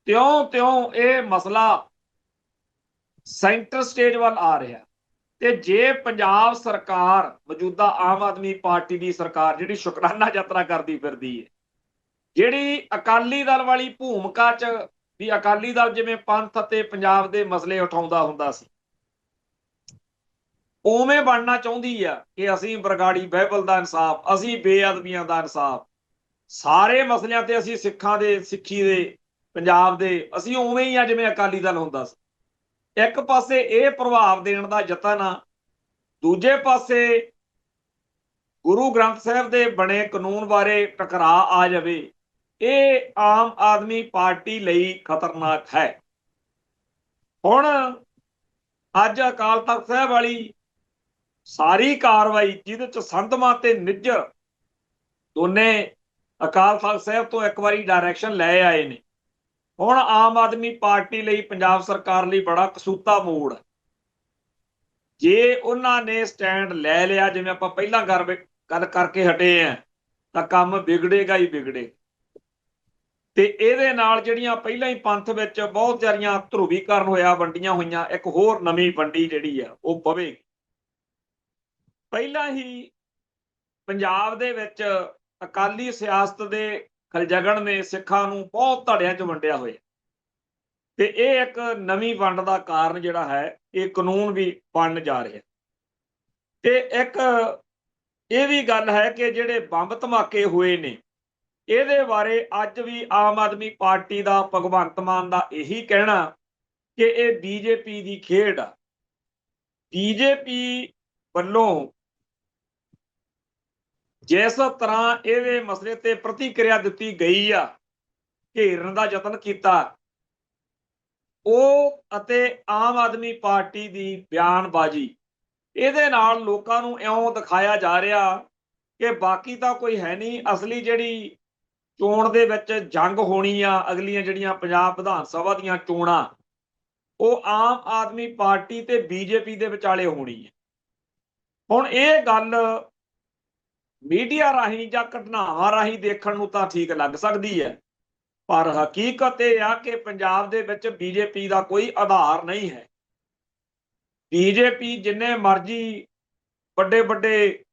ਤਿਉਂ-ਤਿਉਂ ਇਹ ਮਸਲਾ ਸੈਂਟਰ ਸਟੇਜ ਵੱਲ ਆ ਰਿਹਾ। ਤੇ ਜੇ ਪੰਜਾਬ ਸਰਕਾਰ, ਮੌਜੂਦਾ ਆਮ ਆਦਮੀ ਪਾਰਟੀ ਦੀ ਸਰਕਾਰ, ਜਿਹੜੀ ਸ਼ੁਕਰਾਨਾ ਯਾਤਰਾ ਕਰਦੀ ਫਿਰਦੀ ਹੈ, ਜਿਹੜੀ ਅਕਾਲੀ ਦਲ ਵਾਲੀ ਭੂਮਿਕਾ 'ਚ ਵੀ ਅਕਾਲੀ ਦਲ ਜਿਵੇਂ ਪੰਥ ਅਤੇ ਪੰਜਾਬ ਦੇ ਮਸਲੇ ਉਠਾਉਂਦਾ ਹੁੰਦਾ ਸੀ, ਉਵੇਂ ਬਣਨਾ ਚਾਹੁੰਦੀ ਆ ਕਿ ਅਸੀਂ ਬਰਗਾੜੀ ਬਾਈਬਲ ਦਾ ਇਨਸਾਫ, ਅਸੀਂ ਬੇਅਦਬੀਆਂ ਦਾ ਇਨਸਾਫ, ਸਾਰੇ ਮਸਲਿਆਂ ਤੇ ਅਸੀਂ ਸਿੱਖਾਂ ਦੇ, ਸਿੱਖੀ ਦੇ, ਪੰਜਾਬ ਦੇ, ਅਸੀਂ ਉਵੇਂ ਹੀ ਆ ਜਿਵੇਂ ਅਕਾਲੀ ਦਲ ਹੁੰਦਾ ਸੀ। ਇੱਕ ਪਾਸੇ ਇਹ ਪ੍ਰਭਾਵ ਦੇਣ ਦਾ ਯਤਨ ਆ, ਦੂਜੇ ਪਾਸੇ ਗੁਰੂ ਗ੍ਰੰਥ ਸਾਹਿਬ ਦੇ ਬਣੇ ਕਾਨੂੰਨ ਬਾਰੇ ਟਕਰਾਅ ਆ ਜਾਵੇ, ਇਹ ਆਮ ਆਦਮੀ ਪਾਰਟੀ ਲਈ ਖਤਰਨਾਕ ਹੈ। ਹੁਣ ਅੱਜ ਅਕਾਲ ਤਖਤ ਸਾਹਿਬ ਵਾਲੀ ਸਾਰੀ ਕਾਰਵਾਈ, ਜਿਹਦੇ ਚ ਸੰਧਵਾਂ ਤੇ ਨਿੱਜਰ ਦੋਨੇ ਅਕਾਲ ਤਖਤ ਸਾਹਿਬ ਤੋਂ ਇੱਕ ਵਾਰੀ ਡਾਇਰੈਕਸ਼ਨ ਲੈ ਆਏ ਨੇ, ਹੁਣ ਆਮ ਆਦਮੀ ਪਾਰਟੀ ਲਈ, ਪੰਜਾਬ ਸਰਕਾਰ ਲਈ ਬੜਾ ਕਸੂਤਾ ਮੋੜ। ਜੇ ਉਹਨਾਂ ਨੇ ਸਟੈਂਡ ਲੈ ਲਿਆ, ਜਿਵੇਂ ਆਪਾਂ ਪਹਿਲਾਂ ਗੱਲ ਕਰਕੇ ਹਟੇ ਆ, ਤਾਂ ਕੰਮ ਵਿਗੜੇਗਾ ਹੀ ਵਿਗੜੇ। ਤੇ ਇਹਦੇ ਨਾਲ ਜਿਹੜੀਆਂ ਪਹਿਲਾਂ ਹੀ ਪੰਥ ਵਿੱਚ ਬਹੁਤ ਸਾਰੀਆਂ ਧਰੂਵੀਕਰਨ ਹੋਇਆ, ਵੰਡੀਆਂ ਹੋਈਆਂ, ਇੱਕ ਹੋਰ ਨਵੀਂ ਵੰਡੀ ਜਿਹੜੀ ਆ ਉਹ ਪਵੇਗੀ। ਪਹਿਲਾਂ ਹੀ ਪੰਜਾਬ ਦੇ ਵਿੱਚ ਅਕਾਲੀ ਸਿਆਸਤ ਦੇ ਖਲਜਗਣ ਨੇ ਸਿੱਖਾਂ ਨੂੰ ਬਹੁਤ ਧੜਿਆਂ 'ਚ ਵੰਡਿਆ ਹੋਇਆ, ਤੇ ਇਹ ਇੱਕ ਨਵੀਂ ਵੰਡ ਦਾ ਕਾਰਨ ਜਿਹੜਾ ਹੈ, ਇਹ ਕਾਨੂੰਨ ਵੀ ਬਣਨ ਜਾ ਰਿਹਾ। ਤੇ ਇੱਕ ਇਹ ਵੀ ਗੱਲ ਹੈ ਕਿ ਜਿਹੜੇ ਬੰਬ ਧਮਾਕੇ ਹੋਏ ਨੇ, ਇਹਦੇ ਬਾਰੇ ਅੱਜ ਵੀ ਆਮ ਆਦਮੀ ਪਾਰਟੀ ਦਾ, ਭਗਵੰਤ ਮਾਨ ਦਾ ਇਹੀ ਕਹਿਣਾ ਕਿ ਇਹ ਬੀਜੇਪੀ ਦੀ ਖੇਡ ਆ। ਬੀਜੇਪੀ ਵੱਲੋਂ ਜਿਸ ਤਰ੍ਹਾਂ ਇਹਦੇ ਮਸਲੇ ਤੇ ਪ੍ਰਤੀਕਿਰਿਆ ਦਿੱਤੀ ਗਈ ਆ, ਘੇਰਨ ਦਾ ਯਤਨ ਕੀਤਾ, ਉਹ ਅਤੇ ਆਮ ਆਦਮੀ ਪਾਰਟੀ ਦੀ ਬਿਆਨਬਾਜ਼ੀ, ਇਹਦੇ ਨਾਲ ਲੋਕਾਂ ਨੂੰ ਇਉਂ ਦਿਖਾਇਆ ਜਾ ਰਿਹਾ ਕਿ ਬਾਕੀ ਤਾਂ ਕੋਈ ਹੈ ਨਹੀਂ, ਅਸਲੀ ਜਿਹੜੀ ਚੋਣ ਦੇ ਵਿੱਚ ਜੰਗ ਹੋਣੀ ਆ, ਅਗਲੀਆਂ ਜਿਹੜੀਆਂ ਪੰਜਾਬ ਵਿਧਾਨ ਸਭਾ ਦੀਆਂ ਚੋਣਾਂ, ਉਹ ਆਮ ਆਦਮੀ ਪਾਰਟੀ ਤੇ ਬੀਜੇਪੀ ਦੇ ਵਿਚਾਲੇ ਹੋਣੀ ਹੈ। ਹੁਣ ਇਹ ਗੱਲ ਮੀਡੀਆ ਰਾਹੀਂ ਜਾਂ ਘਟਨਾਵਾਂ ਰਾਹੀਂ ਦੇਖਣ ਨੂੰ ਤਾਂ ਠੀਕ ਲੱਗ ਸਕਦੀ ਹੈ, ਪਰ ਹਕੀਕਤ ਇਹ ਆ ਕਿ ਪੰਜਾਬ ਦੇ ਵਿੱਚ ਬੀਜੇਪੀ ਦਾ ਕੋਈ ਆਧਾਰ ਨਹੀਂ ਹੈ। ਬੀਜੇਪੀ ਜਿੰਨੇ ਮਰਜ਼ੀ ਵੱਡੇ ਵੱਡੇ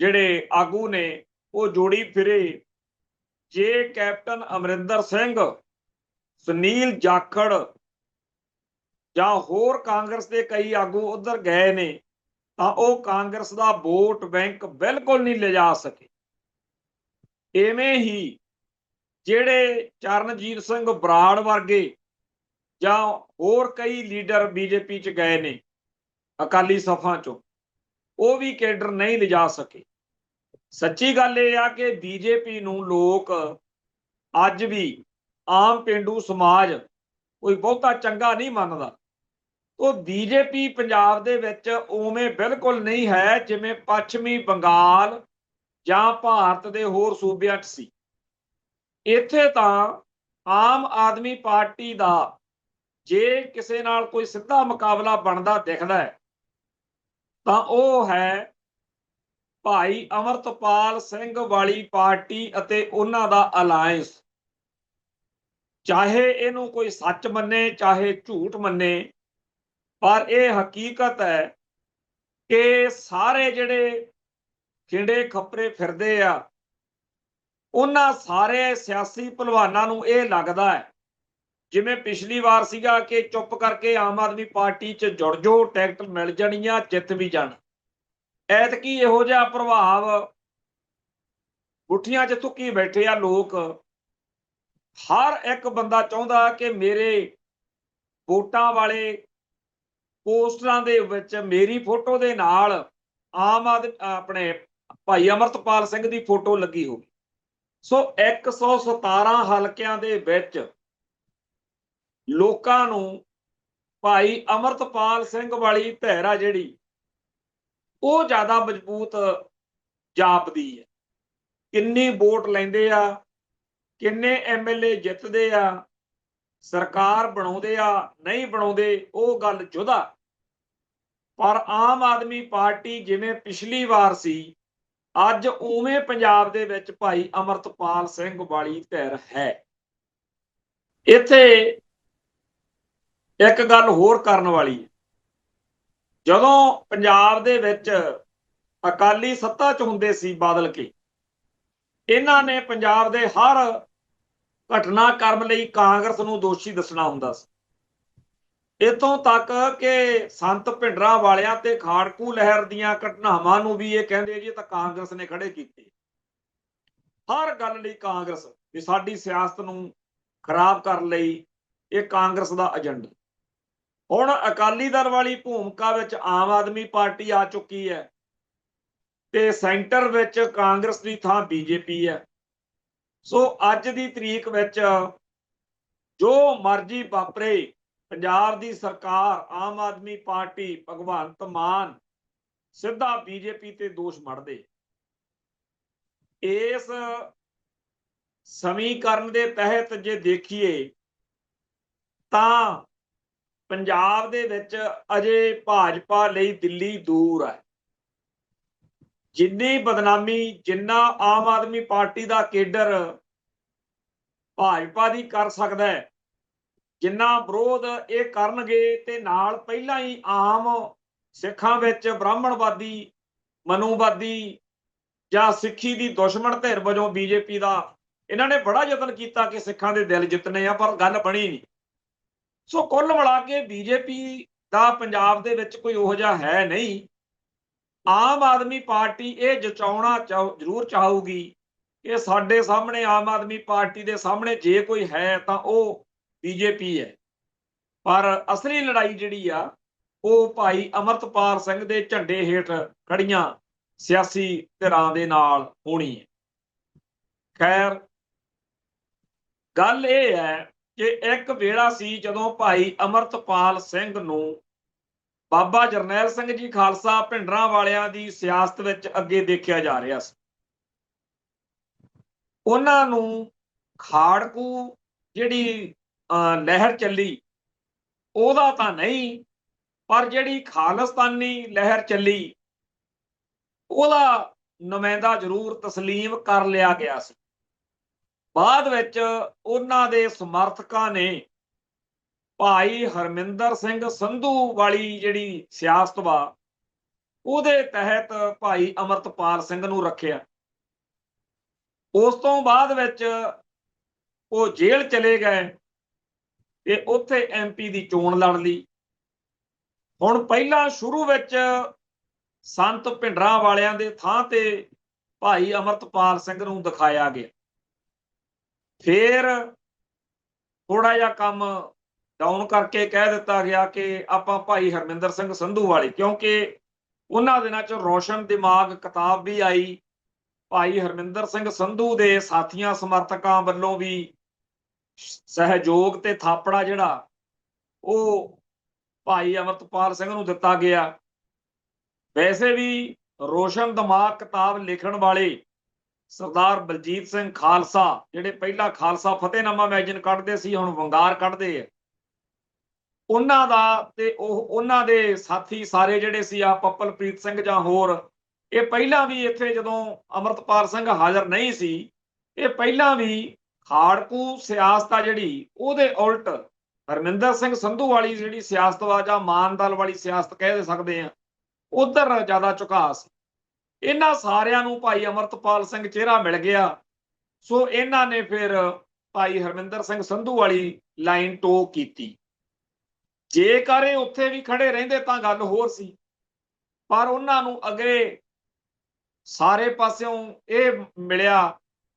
ਜਿਹੜੇ ਆਗੂ ਨੇ ਉਹ ਜੋੜੀ ਫਿਰੇ, ਜੇ ਕੈਪਟਨ ਅਮਰਿੰਦਰ ਸਿੰਘ, ਸੁਨੀਲ ਜਾਖੜ ਜਾਂ ਹੋਰ ਕਾਂਗਰਸ ਦੇ ਕਈ ਆਗੂ ਉਧਰ ਗਏ ਨੇ, ਤਾਂ ਉਹ ਕਾਂਗਰਸ ਦਾ ਵੋਟ ਬੈਂਕ ਬਿਲਕੁਲ ਨਹੀਂ ਲਿਜਾ ਸਕੇ। ਇਵੇਂ ਹੀ ਜਿਹੜੇ ਚਰਨਜੀਤ ਸਿੰਘ ਬਰਾੜ ਵਰਗੇ ਜਾਂ ਹੋਰ ਕਈ ਲੀਡਰ ਬੀਜੇਪੀ 'ਚ ਗਏ ਨੇ ਅਕਾਲੀ ਸਫਾਂ 'ਚੋਂ, ਉਹ ਵੀ ਕੇਡਰ ਨਹੀਂ ਲਿਜਾ ਸਕੇ। ਸੱਚੀ ਗੱਲ ਇਹ ਆ ਕਿ ਬੀਜੇਪੀ ਨੂੰ ਲੋਕ ਅੱਜ ਵੀ, ਆਮ ਪੇਂਡੂ ਸਮਾਜ ਕੋਈ ਬਹੁਤਾ ਚੰਗਾ ਨਹੀਂ ਮੰਨਦਾ। ਉਹ ਬੀਜੇਪੀ ਪੰਜਾਬ ਦੇ ਵਿੱਚ ਉਵੇਂ ਬਿਲਕੁਲ ਨਹੀਂ ਹੈ ਜਿਵੇਂ ਪੱਛਮੀ ਬੰਗਾਲ ਜਾਂ ਭਾਰਤ ਦੇ ਹੋਰ ਸੂਬਿਆਂ 'ਚ ਸੀ। ਇੱਥੇ ਤਾਂ ਆਮ ਆਦਮੀ ਪਾਰਟੀ ਦਾ ਜੇ ਕਿਸੇ ਨਾਲ ਕੋਈ ਸਿੱਧਾ ਮੁਕਾਬਲਾ ਬਣਦਾ ਦਿਖਦਾ ਹੈ ਤਾਂ ਉਹ ਹੈ ਭਾਈ ਅਮਰਤਪਾਲ ਸਿੰਘ ਵਾਲੀ ਪਾਰਟੀ ਅਤੇ ਉਹਨਾਂ ਦਾ ਅਲਾਇੰਸ। ਚਾਹੇ ਇਹਨੂੰ ਕੋਈ ਸੱਚ ਮੰਨੇ ਚਾਹੇ ਝੂਠ ਮੰਨੇ, ਪਰ ਇਹ ਹਕੀਕਤ ਹੈ ਕਿ ਸਾਰੇ ਜਿਹੜੇ ਖਿੰਡੇ ਖੱਪਰੇ ਫਿਰਦੇ ਆ, ਉਹਨਾਂ ਸਾਰੇ ਸਿਆਸੀ ਭਲਵਾਨਾਂ ਨੂੰ ਇਹ ਲੱਗਦਾ ਹੈ ਜਿਵੇਂ ਪਿਛਲੀ ਵਾਰ ਸੀਗਾ ਕਿ ਚੁੱਪ ਕਰਕੇ ਆਮ ਆਦਮੀ ਪਾਰਟੀ 'ਚ ਜੁੜ ਜਾਓ, ਟਿਕਟ ਮਿਲ ਜਾਣੀ ਆ, ਜਿੱਤ ਵੀ ਜਾਣ। ਐਤਕੀ ਇਹੋ ਜਿਹਾ ਪ੍ਰਭਾਵ ਗੁੱਠੀਆਂ 'ਚ ਥੁੱਕੀ ਬੈਠੇ ਆ ਲੋਕ। ਹਰ ਇੱਕ ਬੰਦਾ ਚਾਹੁੰਦਾ ਕਿ ਮੇਰੇ ਵੋਟਾਂ ਵਾਲੇ ਪੋਸਟਰਾਂ ਦੇ ਵਿੱਚ ਮੇਰੀ ਫੋਟੋ ਦੇ ਨਾਲ ਆਮ ਆਦਮੀ ਆਪਣੇ ਭਾਈ ਅਮਰਤਪਾਲ ਸਿੰਘ ਦੀ ਫੋਟੋ ਲੱਗੀ ਹੋਵੇ। ਸੋ 117 ਹਲਕਿਆਂ ਦੇ ਵਿੱਚ ਲੋਕਾਂ ਨੂੰ ਭਾਈ ਅਮਰਤਪਾਲ ਸਿੰਘ ਵਾਲੀ ਧਿਰ ਆ ਜਿਹੜੀ, ਉਹ ਜ਼ਿਆਦਾ ਮਜ਼ਬੂਤ ਜਾਪਦੀ ਹੈ। ਕਿੰਨੀ ਵੋਟ ਲੈਂਦੇ ਆ, ਕਿੰਨੇ ਐਮਐਲਏ ਜਿੱਤਦੇ ਆ, ਸਰਕਾਰ ਬਣਾਉਂਦੇ ਆ ਨਹੀਂ ਬਣਾਉਂਦੇ, ਉਹ ਗੱਲ ਜੁਦਾ। ਪਰ ਆਮ ਆਦਮੀ ਪਾਰਟੀ ਜਿਵੇਂ ਪਿਛਲੀ ਵਾਰ ਸੀ, ਅੱਜ ਉਵੇਂ ਪੰਜਾਬ ਦੇ ਵਿੱਚ ਭਾਈ ਅਮਰਤਪਾਲ ਸਿੰਘ ਵਾਲੀ ਧਿਰ ਹੈ। ਇੱਥੇ ਇੱਕ ਗੱਲ ਹੋਰ ਕਰਨ ਵਾਲੀ ਹੈ, ਜਦੋਂ ਪੰਜਾਬ ਦੇ ਵਿੱਚ ਅਕਾਲੀ ਸੱਤਾ 'ਚ ਹੁੰਦੇ ਸੀ ਬਾਦਲ ਕੇ, ਇਹਨਾਂ ਨੇ ਪੰਜਾਬ ਦੇ ਹਰ ਘਟਨਾਕ੍ਰਮ ਲਈ ਕਾਂਗਰਸ ਨੂੰ ਦੋਸ਼ੀ ਦੱਸਣਾ ਹੁੰਦਾ ਸੀ। ਇੱਥੋਂ ਤੱਕ ਕਿ ਸੰਤ ਭਿੰਡਰਾਂ ਵਾਲਿਆਂ ਤੇ ਖਾੜਕੂ ਲਹਿਰ ਦੀਆਂ ਘਟਨਾਵਾਂ ਨੂੰ ਵੀ ਇਹ ਕਹਿੰਦੇ ਜੀ ਤਾਂ ਕਾਂਗਰਸ ਨੇ ਖੜੇ ਕੀਤੇ। ਹਰ ਗੱਲ ਲਈ ਕਾਂਗਰਸ, ਵੀ ਸਾਡੀ ਸਿਆਸਤ ਨੂੰ ਖਰਾਬ ਕਰਨ ਲਈ ਇਹ ਕਾਂਗਰਸ ਦਾ ਏਜੰਡਾ। ਹੁਣ ਅਕਾਲੀ ਦਲ ਵਾਲੀ ਭੂਮਿਕਾ ਵਿੱਚ ਆਮ ਆਦਮੀ ਪਾਰਟੀ ਆ ਚੁੱਕੀ ਹੈ ਤੇ ਸੈਂਟਰ ਵਿੱਚ ਕਾਂਗਰਸ ਦੀ ਥਾਂ ਬੀਜੇਪੀ ਹੈ। ਸੋ ਅੱਜ ਦੀ ਤਰੀਕ ਵਿੱਚ ਜੋ ਮਰਜ਼ੀ ਵਾਪਰੇ, ਪੰਜਾਬ ਦੀ ਸਰਕਾਰ, ਆਮ ਆਦਮੀ ਪਾਰਟੀ, ਭਗਵੰਤ ਮਾਨ ਸਿੱਧਾ ਬੀਜੇਪੀ ਤੇ ਦੋਸ਼ ਮੜਦੇ। ਇਸ ਸਮੀਕਰਨ ਦੇ ਤਹਿਤ ਜੇ ਦੇਖੀਏ ਤਾਂ ਪੰਜਾਬ ਦੇ ਵਿੱਚ ਅਜੇ ਭਾਜਪਾ ਲਈ ਦਿੱਲੀ ਦੂਰ ਹੈ। ਜਿੰਨੀ ਬਦਨਾਮੀ, ਜਿੰਨਾ ਆਮ ਆਦਮੀ ਪਾਰਟੀ ਦਾ ਕੇਡਰ ਭਾਜਪਾ ਦੀ ਕਰ ਸਕਦਾ ਹੈ, ਜਿੰਨਾ ਵਿਰੋਧ ਇਹ ਕਰਨਗੇ, ਤੇ ਨਾਲ ਪਹਿਲਾਂ ਹੀ ਆਮ ਸਿੱਖਾਂ ਵਿੱਚ ਬ੍ਰਾਹਮਣਵਾਦੀ, ਮਨੂਵਾਦੀ ਜਾਂ ਸਿੱਖੀ ਦੀ ਦੁਸ਼ਮਣ ਧਿਰ ਵਜੋਂ ਬੀਜੇਪੀ ਦਾ ਇਹਨਾਂ ਨੇ ਬੜਾ ਯਤਨ ਕੀਤਾ ਕਿ ਸਿੱਖਾਂ ਦੇ ਦਿਲ ਜਿੱਤਣੇ ਆ, ਪਰ ਗੱਲ ਬਣੀ ਨਹੀਂ। ਸੋ ਕੁੱਲ ਮਿਲਾ ਕੇ ਬੀਜੇਪੀ ਦਾ ਪੰਜਾਬ ਦੇ ਵਿੱਚ ਕੋਈ ਉਹੋ ਜਿਹਾ ਹੈ ਨਹੀਂ। ਆਮ ਆਦਮੀ ਪਾਰਟੀ ਇਹ ਜਚਾਉਣਾ ਜ਼ਰੂਰ ਚਾਹੂਗੀ ਕਿ ਸਾਡੇ ਸਾਹਮਣੇ, ਆਮ ਆਦਮੀ ਪਾਰਟੀ ਦੇ ਸਾਹਮਣੇ ਜੇ ਕੋਈ ਹੈ ਤਾਂ ਉਹ ਬੀਜੇਪੀ ਹੈ, ਪਰ ਅਸਲੀ ਲੜਾਈ ਜਿਹੜੀ ਆ ਉਹ ਭਾਈ ਅਮਰਤਪਾਲ ਸਿੰਘ ਦੇ ਝੰਡੇ ਹੇਠ ਖੜੀਆਂ ਸਿਆਸੀ ਧਿਰਾਂ ਦੇ ਨਾਲ ਹੋਣੀ ਹੈ। ਖੈਰ, ਗੱਲ ਇਹ ਹੈ ਕਿ ਇੱਕ ਵੇਲਾ ਸੀ ਜਦੋਂ ਭਾਈ ਅਮਰਤਪਾਲ ਸਿੰਘ ਨੂੰ ਬਾਬਾ ਜਰਨੈਲ ਸਿੰਘ ਜੀ ਖਾਲਸਾ ਭਿੰਡਰਾਂ ਵਾਲਿਆਂ ਦੀ ਸਿਆਸਤ ਵਿੱਚ ਅੱਗੇ ਦੇਖਿਆ ਜਾ ਰਿਹਾ ਸੀ। ਉਹਨਾਂ ਨੂੰ ਖਾੜਕੂ ਜਿਹੜੀ ਲਹਿਰ ਚੱਲੀ ਉਹਦਾ ਤਾਂ ਨਹੀਂ, ਪਰ ਜਿਹੜੀ ਖਾਲਿਸਤਾਨੀ ਲਹਿਰ ਚੱਲੀ ਉਹਦਾ ਨੁਮਾਇੰਦਾ ਜ਼ਰੂਰ ਤਸਲੀਮ ਕਰ ਲਿਆ ਗਿਆ ਸੀ। ਬਾਅਦ ਵਿੱਚ ਉਹਨਾਂ ਦੇ ਸਮਰਥਕਾਂ ਨੇ ਭਾਈ ਹਰਮਿੰਦਰ ਸਿੰਘ ਸੰਧੂ ਵਾਲੀ ਜਿਹੜੀ ਸਿਆਸਤ ਵਾ ਉਹਦੇ ਤਹਿਤ ਭਾਈ ਅਮਰਤਪਾਲ ਸਿੰਘ ਨੂੰ ਰੱਖਿਆ। ਉਸ ਤੋਂ ਬਾਅਦ ਵਿੱਚ ਉਹ ਜੇਲ੍ਹ ਚਲੇ ਗਏ ਤੇ ਉੱਥੇ ਐਮਪੀ ਦੀ ਚੋਣ ਲੜ ਲਈ। ਹੁਣ ਪਹਿਲਾਂ ਸ਼ੁਰੂ ਵਿੱਚ ਸੰਤ ਭਿੰਡਰਾਂ ਵਾਲਿਆਂ ਦੇ ਥਾਂ ਤੇ ਭਾਈ ਅਮਰਤਪਾਲ ਸਿੰਘ ਨੂੰ ਦਿਖਾਇਆ ਗਿਆ। ਫਿਰ ਥੋੜਾ ਜਿਹਾ ਕੰਮ ਡਾਊਨ ਕਰਕੇ ਕਹਿ ਦਿੱਤਾ ਗਿਆ ਕਿ ਆਪਾਂ ਭਾਈ ਹਰਮਿੰਦਰ ਸਿੰਘ ਸੰਧੂ ਵਾਲੀ, ਕਿਉਂਕਿ ਉਹਨਾਂ ਦਿਨਾਂ 'ਚ ਰੋਸ਼ਨ ਦਿਮਾਗ ਕਿਤਾਬ ਵੀ ਆਈ। ਭਾਈ ਹਰਮਿੰਦਰ ਸਿੰਘ ਸੰਧੂ ਦੇ ਸਾਥੀਆਂ ਸਮਰਥਕਾਂ ਵੱਲੋਂ ਵੀ ਸਹਿਯੋਗ ਤੇ ਥਾਪੜਾ ਜਿਹੜਾ ਉਹ ਭਾਈ ਅਮਰਤਪਾਲ ਸਿੰਘ ਨੂੰ ਦਿੱਤਾ ਗਿਆ। ਵੈਸੇ ਵੀ ਰੋਸ਼ਨ ਦਿਮਾਗ ਕਿਤਾਬ ਲਿਖਣ ਵਾਲੇ ਸਰਦਾਰ ਬਲਜੀਤ ਸਿੰਘ ਖਾਲਸਾ, ਜਿਹੜੇ ਪਹਿਲਾਂ ਖਾਲਸਾ ਫਤਿਹਨਾਮਾ ਮੈਗਜ਼ੀਨ ਕੱਢਦੇ ਸੀ, ਹੁਣ ਵੰਗਾਰ ਕੱਢਦੇ ਆ, ਉਹਨਾਂ ਦਾ ਤੇ ਉਹਨਾਂ ਦੇ ਸਾਥੀ ਸਾਰੇ ਜਿਹੜੇ ਸੀ ਆ ਪੱਪਲਪ੍ਰੀਤ ਸਿੰਘ ਜਾਂ ਹੋਰ, ਇਹ ਪਹਿਲਾਂ ਵੀ ਇੱਥੇ ਜਦੋਂ ਅਮਰਤਪਾਲ ਸਿੰਘ ਹਾਜ਼ਰ ਨਹੀਂ ਸੀ, ਇਹ ਪਹਿਲਾਂ ਵੀ ਖਾੜਕੂ ਸਿਆਸਤ ਆ ਜਿਹੜੀ ਉਹਦੇ ਉਲਟ ਹਰਮਿੰਦਰ ਸਿੰਘ ਸੰਧੂ ਵਾਲੀ ਜਿਹੜੀ ਸਿਆਸਤ ਵਾ ਜਾਂ ਮਾਨ ਦਲ ਵਾਲੀ ਸਿਆਸਤ ਕਹਿ ਸਕਦੇ ਆ, ਉਧਰ ਜ਼ਿਆਦਾ ਝੁਕਾਅ ਸੀ। ਇਹਨਾਂ ਸਾਰਿਆਂ ਨੂੰ ਭਾਈ ਅਮਰਤਪਾਲ ਸਿੰਘ ਚਿਹਰਾ ਮਿਲ ਗਿਆ, ਸੋ ਇਹਨਾਂ ਨੇ ਫਿਰ ਭਾਈ ਹਰਮਿੰਦਰ ਸਿੰਘ ਸੰਧੂ ਵਾਲੀ ਲਾਈਨ ਟੋ ਕੀਤੀ। ਜੇਕਰ ਇਹ ਉੱਥੇ ਵੀ ਖੜੇ ਰਹਿੰਦੇ ਤਾਂ ਗੱਲ ਹੋਰ ਸੀ, ਪਰ ਉਹਨਾਂ ਨੂੰ ਅੱਗੇ ਸਾਰੇ ਪਾਸਿਓਂ ਇਹ ਮਿਲਿਆ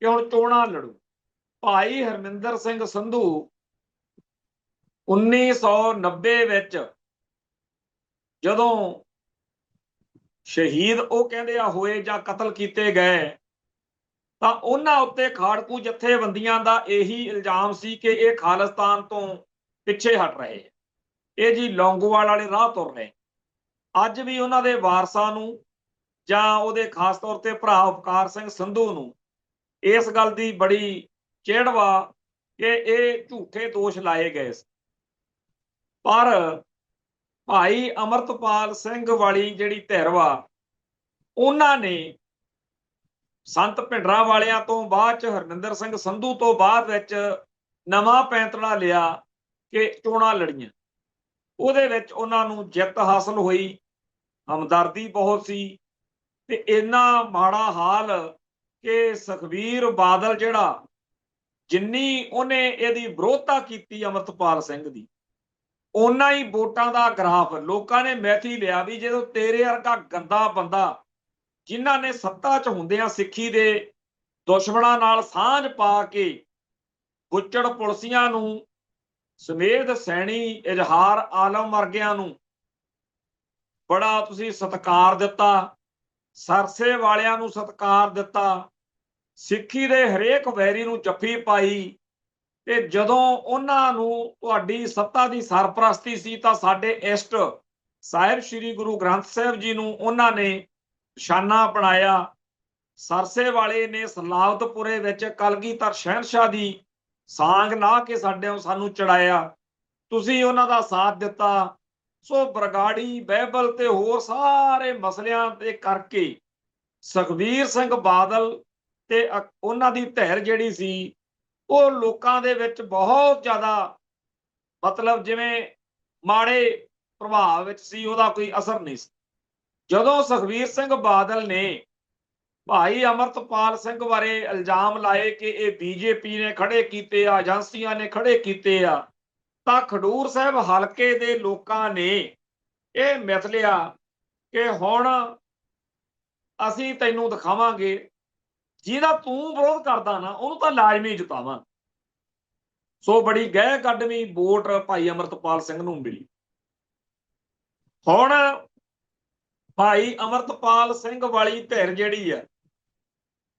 ਕਿ ਹੁਣ ਚੋਣਾਂ ਲੜੂ। ਭਾਈ ਹਰਮਿੰਦਰ ਸਿੰਘ ਸੰਧੂ 1990 ਵਿੱਚ ਜਦੋਂ ਸ਼ਹੀਦ ਉਹ ਕਹਿੰਦੇ ਆ ਹੋਏ ਜਾਂ ਕਤਲ ਕੀਤੇ ਗਏ, ਤਾਂ ਉਹਨਾਂ ਉੱਤੇ ਖਾੜਕੂ ਜਥੇਬੰਦੀਆਂ ਦਾ ਇਹੀ ਇਲਜ਼ਾਮ ਸੀ ਕਿ ਇਹ ਖਾਲਿਸਤਾਨ ਤੋਂ ਪਿੱਛੇ ਹਟ ਰਹੇ, ਇਹ ਜੀ ਲੌਂਗੋਵਾਲ ਵਾਲੇ ਰਾਹ ਤੁਰ ਰਹੇ। ਅੱਜ ਵੀ ਉਹਨਾਂ ਦੇ ਵਾਰਸਾਂ ਨੂੰ ਜਾਂ ਉਹਦੇ ਖਾਸ ਤੌਰ ਤੇ ਭਰਾ ਉਪਕਾਰ ਸਿੰਘ ਸੰਧੂ ਨੂੰ ਇਸ ਗੱਲ ਦੀ ਬੜੀ ਚਿੜ ਵਾ ਕਿ ਇਹ ਝੂਠੇ ਦੋਸ਼ ਲਾਏ ਗਏ। ਪਰ ਭਾਈ ਅਮਰਤਪਾਲ ਸਿੰਘ ਵਾਲੀ ਜਿਹੜੀ ਧਿਰ ਵਾ, ਉਹਨਾਂ ਨੇ ਸੰਤ ਭਿੰਡਰਾਂ ਵਾਲਿਆਂ ਤੋਂ ਬਾਅਦ ਚ ਹਰਮਿੰਦਰ ਸਿੰਘ ਸੰਧੂ ਤੋਂ ਬਾਅਦ ਵਿੱਚ ਨਵਾਂ ਪੈਂਤੜਾ ਲਿਆ ਕਿ ਚੋਣਾਂ ਲੜੀਆਂ। ਉਹਦੇ ਵਿੱਚ ਉਹਨਾਂ ਨੂੰ ਜਿੱਤ ਹਾਸਲ ਹੋਈ, ਹਮਦਰਦੀ ਬਹੁਤ ਸੀ, ਤੇ ਇੰਨਾ ਮਾੜਾ ਹਾਲ ਕਿ ਸੁਖਬੀਰ ਬਾਦਲ ਜਿਹੜਾ ਜਿੰਨੀ ਉਹਨੇ ਇਹਦੀ ਵਿਰੋਧਤਾ ਕੀਤੀ ਅਮਰਤਪਾਲ ਸਿੰਘ ਦੀ, ਓਨਾ ਹੀ ਵੋਟਾਂ ਦਾ ਗ੍ਰਾਫ ਲੋਕਾਂ ਨੇ ਮੈਥੀ ਲਿਆ ਵੀ ਜਦੋਂ ਤੇਰੇ ਵਰਗਾ ਗੰਦਾ ਬੰਦਾ ਜਿਨ੍ਹਾਂ ਨੇ ਸੱਤਾ 'ਚ ਹੁੰਦਿਆਂ ਸਿੱਖੀ ਦੇ ਦੁਸ਼ਮਣਾਂ ਨਾਲ ਸਾਂਝ ਪਾ ਕੇ ਗੁੱਚੜ ਪੁਲਸੀਆਂ ਨੂੰ ਸਮੇਤ ਸੈਣੀ ਇਜ਼ਹਾਰ ਆਲਮ ਵਰਗਿਆਂ ਨੂੰ ਬੜਾ ਤੁਸੀਂ ਸਤਿਕਾਰ ਦਿੱਤਾ, ਸਰਸੇ ਵਾਲਿਆਂ ਨੂੰ ਸਤਿਕਾਰ ਦਿੱਤਾ, ਸਿੱਖੀ ਦੇ ਹਰੇਕ ਵੈਰੀ ਨੂੰ ਜੱਫੀ ਪਾਈ, ਤੇ ਜਦੋਂ ਉਹਨਾਂ ਨੂੰ ਤੁਹਾਡੀ ਸੱਤਾ ਦੀ ਸਰਪ੍ਰਸਤੀ ਸੀ ਤਾਂ ਸਾਡੇ ਇਸ਼ਟ ਸਾਹਿਬ ਸ੍ਰੀ ਗੁਰੂ ਗ੍ਰੰਥ ਸਾਹਿਬ ਜੀ ਨੂੰ ਉਹਨਾਂ ਨੇ ਨਿਸ਼ਾਨਾ ਬਣਾਇਆ। ਸਰਸੇ ਵਾਲੇ ਨੇ ਸਲਾਵਤਪੁਰੇ ਵਿੱਚ ਕਲਗੀਧਰ ਸ਼ਹਿਨਸ਼ਾਹ ਦੀ ਸਾਂਗ ਲਾ ਕੇ ਸਾਨੂੰ ਚੜਾਇਆ, ਤੁਸੀਂ ਉਹਨਾਂ ਦਾ ਸਾਥ ਦਿੱਤਾ। ਸੋ ਬਰਗਾੜੀ ਬਾਈਬਲ ਤੇ ਹੋਰ ਸਾਰੇ ਮਸਲਿਆਂ ਤੇ ਕਰਕੇ ਸੁਖਬੀਰ ਸਿੰਘ ਬਾਦਲ ਤੇ ਉਹਨਾਂ ਦੀ ਧਿਰ ਜਿਹੜੀ ਸੀ ਉਹ ਲੋਕਾਂ ਦੇ ਵਿੱਚ ਬਹੁਤ ਜ਼ਿਆਦਾ ਮਤਲਬ ਜਿਵੇਂ ਮਾੜੇ ਪ੍ਰਭਾਵ ਵਿੱਚ ਸੀ, ਉਹਦਾ ਕੋਈ ਅਸਰ ਨਹੀਂ ਸੀ। ਜਦੋਂ ਸੁਖਬੀਰ ਸਿੰਘ ਬਾਦਲ ਨੇ ਭਾਈ ਅਮਰਤਪਾਲ ਸਿੰਘ ਬਾਰੇ ਇਲਜ਼ਾਮ ਲਾਏ ਕਿ ਇਹ ਬੀਜੇਪੀ ਨੇ ਖੜੇ ਕੀਤੇ ਆ, ਏਜੰਸੀਆਂ ਨੇ ਖੜੇ ਕੀਤੇ ਆ, ਤਾਂ ਖਡੂਰ ਸਾਹਿਬ ਹਲਕੇ ਦੇ ਲੋਕਾਂ ਨੇ ਇਹ ਮਿਥ ਲਿਆ ਕਿ ਹੁਣ ਅਸੀਂ ਤੈਨੂੰ ਦਿਖਾਵਾਂਗੇ, ਜਿਹਦਾ ਤੂੰ ਵਿਰੋਧ ਕਰਦਾ ਨਾ ਉਹਨੂੰ ਤਾਂ ਲਾਜ਼ਮੀ ਜਿਤਾਵਾਂ। ਸੋ ਬੜੀ ਗਹਿ ਕੱਢਵੀਂ ਵੋਟ ਭਾਈ ਅਮਰਤਪਾਲ ਸਿੰਘ ਨੂੰ ਮਿਲੀ। ਹੁਣ ਭਾਈ ਅਮਰਤਪਾਲ ਸਿੰਘ ਵਾਲੀ ਧਿਰ ਜਿਹੜੀ ਆ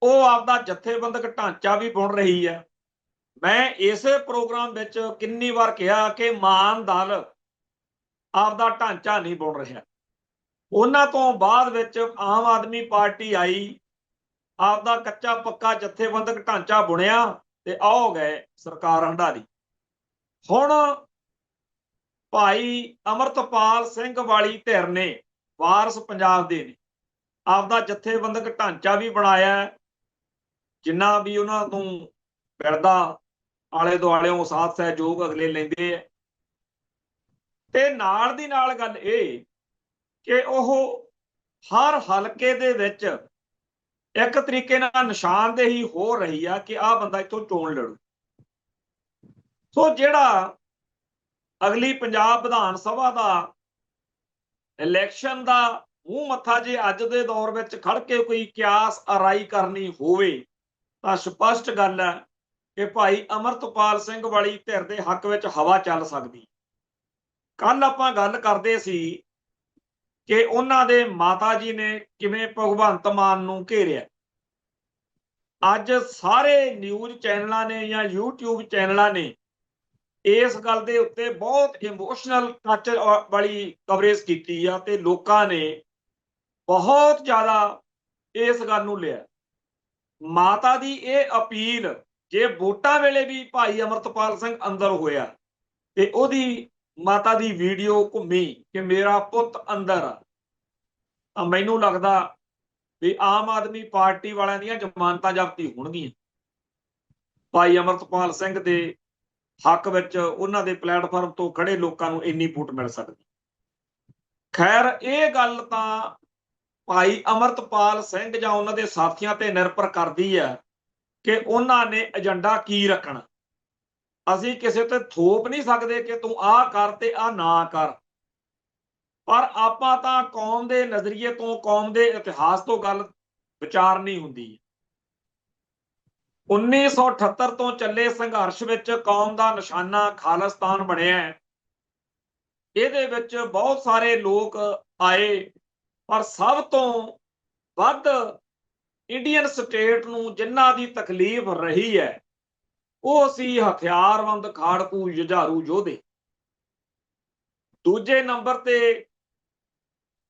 ਉਹ ਆਪਦਾ ਜਥੇਬੰਦਕ ਢਾਂਚਾ ਵੀ ਬੁਣ ਰਹੀ ਹੈ। ਮੈਂ ਇਸੇ ਪ੍ਰੋਗਰਾਮ ਵਿੱਚ ਕਿੰਨੀ ਵਾਰ ਕਿਹਾ ਕਿ ਮਾਨ ਦਲ ਆਪਦਾ ਢਾਂਚਾ ਨਹੀਂ ਬੁਣ ਰਿਹਾ। ਉਹਨਾਂ ਤੋਂ ਬਾਅਦ ਵਿੱਚ ਆਮ ਆਦਮੀ ਪਾਰਟੀ ਆਈ, ਆਪਦਾ ਕੱਚਾ ਪੱਕਾ ਜਥੇਬੰਦਕ ਢਾਂਚਾ ਬੁਣਿਆ ਤੇ ਆਓ ਗਏ ਸਰਕਾਰ ਹੰਢਾਲੀ। ਹੁਣ ਭਾਈ ਅਮਰਤਪਾਲ ਸਿੰਘ ਵਾਲੀ ਧਿਰ ਨੇ, ਵਾਰਸ ਪੰਜਾਬ ਦੇ ਨੇ, ਆਪਦਾ ਜਥੇਬੰਦਕ ਢਾਂਚਾ ਵੀ ਬਣਾਇਆ। ਜਿੰਨਾ ਵੀ ਉਹਨਾਂ ਨੂੰ ਮਿਲਦਾ ਆਲੇ ਦੁਆਲਿਓਂ ਸਾਥ ਸਹਿਯੋਗ ਅਗਲੇ ਲੈਂਦੇ ਆ। ਤੇ ਨਾਲ ਦੀ ਨਾਲ ਗੱਲ ਇਹ ਕਿ ਉਹ ਹਰ ਹਲਕੇ ਦੇ ਵਿੱਚ ਇੱਕ ਤਰੀਕੇ ਨਾਲ ਨਿਸ਼ਾਨਦੇਹੀ ਹੋ ਰਹੀ ਆ ਕਿ ਆਹ ਬੰਦਾ ਇੱਥੋਂ ਚੋਣ ਲੜੂ। ਸੋ ਜਿਹੜਾ ਅਗਲੀ ਪੰਜਾਬ ਵਿਧਾਨ ਸਭਾ ਦਾ ਇਲੈਕਸ਼ਨ ਦਾ ਮੂੰਹ ਮੱਥਾ ਜੇ ਅੱਜ ਦੇ ਦੌਰ ਵਿੱਚ ਖੜ ਕੇ ਕੋਈ ਕਿਆਸ ਆਰਾਈ ਕਰਨੀ ਹੋਵੇ ਤਾਂ ਸਪਸ਼ਟ ਗੱਲ ਹੈ ਕਿ ਭਾਈ ਅਮਰਤਪਾਲ ਸਿੰਘ ਵਾਲੀ ਧਿਰ ਦੇ ਹੱਕ ਵਿੱਚ ਹਵਾ ਚੱਲ ਸਕਦੀ। ਕੱਲ ਆਪਾਂ ਗੱਲ ਕਰਦੇ ਸੀ ਕਿ ਉਹਨਾਂ ਦੇ ਮਾਤਾ ਜੀ ਨੇ ਕਿਵੇਂ ਭਗਵੰਤ ਮਾਨ ਨੂੰ ਘੇਰਿਆ। ਅੱਜ ਸਾਰੇ ਨਿਊਜ਼ ਚੈਨਲਾਂ ਨੇ ਜਾਂ YouTube ਚੈਨਲਾਂ ਨੇ ਇਸ ਗੱਲ ਦੇ ਉੱਤੇ ਬਹੁਤ ਇਮੋਸ਼ਨਲ ਟੱਚ ਵਾਲੀ ਕਵਰੇਜ ਕੀਤੀ ਆ ਤੇ ਲੋਕਾਂ ਨੇ ਬਹੁਤ ਜ਼ਿਆਦਾ ਇਸ ਗੱਲ ਨੂੰ ਲਿਆ। ਮਾਤਾ ਦੀ ਇਹ ਅਪੀਲ ਜੇ ਵੋਟਾਂ ਵੇਲੇ ਵੀ ਭਾਈ ਅਮਰਤਪਾਲ ਸਿੰਘ ਅੰਦਰ ਹੋਇਆ ਤੇ ਉਹਦੀ ਮਾਤਾ ਦੀ ਵੀਡੀਓ ਘੁੰਮੀ ਕਿ ਮੇਰਾ ਪੁੱਤ ਅੰਦਰ ਆ, ਤਾਂ ਮੈਨੂੰ ਲੱਗਦਾ ਵੀ ਆਮ ਆਦਮੀ ਪਾਰਟੀ ਵਾਲਿਆਂ ਦੀਆਂ ਜ਼ਮਾਨਤਾਂ ਜ਼ਬਤੀ ਹੋਣਗੀਆਂ। ਭਾਈ ਅਮਰਤਪਾਲ ਸਿੰਘ ਦੇ ਹੱਕ ਵਿੱਚ ਉਹਨਾਂ ਦੇ ਪਲੇਟਫਾਰਮ ਤੋਂ ਖੜੇ ਲੋਕਾਂ ਨੂੰ ਇੰਨੀ ਵੋਟ ਮਿਲ ਸਕਦੀ। ਖੈਰ ਇਹ ਗੱਲ ਤਾਂ ਭਾਈ ਅਮਰਤਪਾਲ ਸਿੰਘ ਜਾਂ ਉਹਨਾਂ ਦੇ ਸਾਥੀਆਂ ਤੇ ਨਿਰਭਰ ਕਰਦੀ ਹੈ ਕਿ ਉਹਨਾਂ ਨੇ ਏਜੰਡਾ ਕੀ ਰੱਖਣਾ। ਅਸੀਂ ਕਿਸੇ ਤੇ ਥੋਪ ਨਹੀਂ ਸਕਦੇ ਕਿ ਤੂੰ ਆਹ ਕਰ ਤੇ ਆਹ ਨਾ ਕਰ, ਪਰ ਆਪਾਂ ਤਾਂ ਕੌਮ ਦੇ ਨਜ਼ਰੀਏ ਤੋਂ, ਕੌਮ ਦੇ ਇਤਿਹਾਸ ਤੋਂ ਗੱਲ ਵਿਚਾਰਨੀ ਹੁੰਦੀ ਹੈ। 1978 ਤੋਂ ਚੱਲੇ ਸੰਘਰਸ਼ ਵਿੱਚ ਕੌਮ ਦਾ ਨਿਸ਼ਾਨਾ ਖਾਲਿਸਤਾਨ ਬਣਿਆ। ਇਹਦੇ ਵਿੱਚ ਬਹੁਤ ਸਾਰੇ ਲੋਕ ਆਏ, ਪਰ ਸਭ ਤੋਂ ਵੱਧ ਇੰਡੀਅਨ ਸਟੇਟ ਨੂੰ ਜਿਨ੍ਹਾਂ ਦੀ ਤਕਲੀਫ ਰਹੀ ਹੈ ਉਹ ਸੀ ਹਥਿਆਰਬੰਦ ਖਾੜਕੂ ਜੁਝਾਰੂ ਯੋਧੇ। ਦੂਜੇ ਨੰਬਰ ਤੇ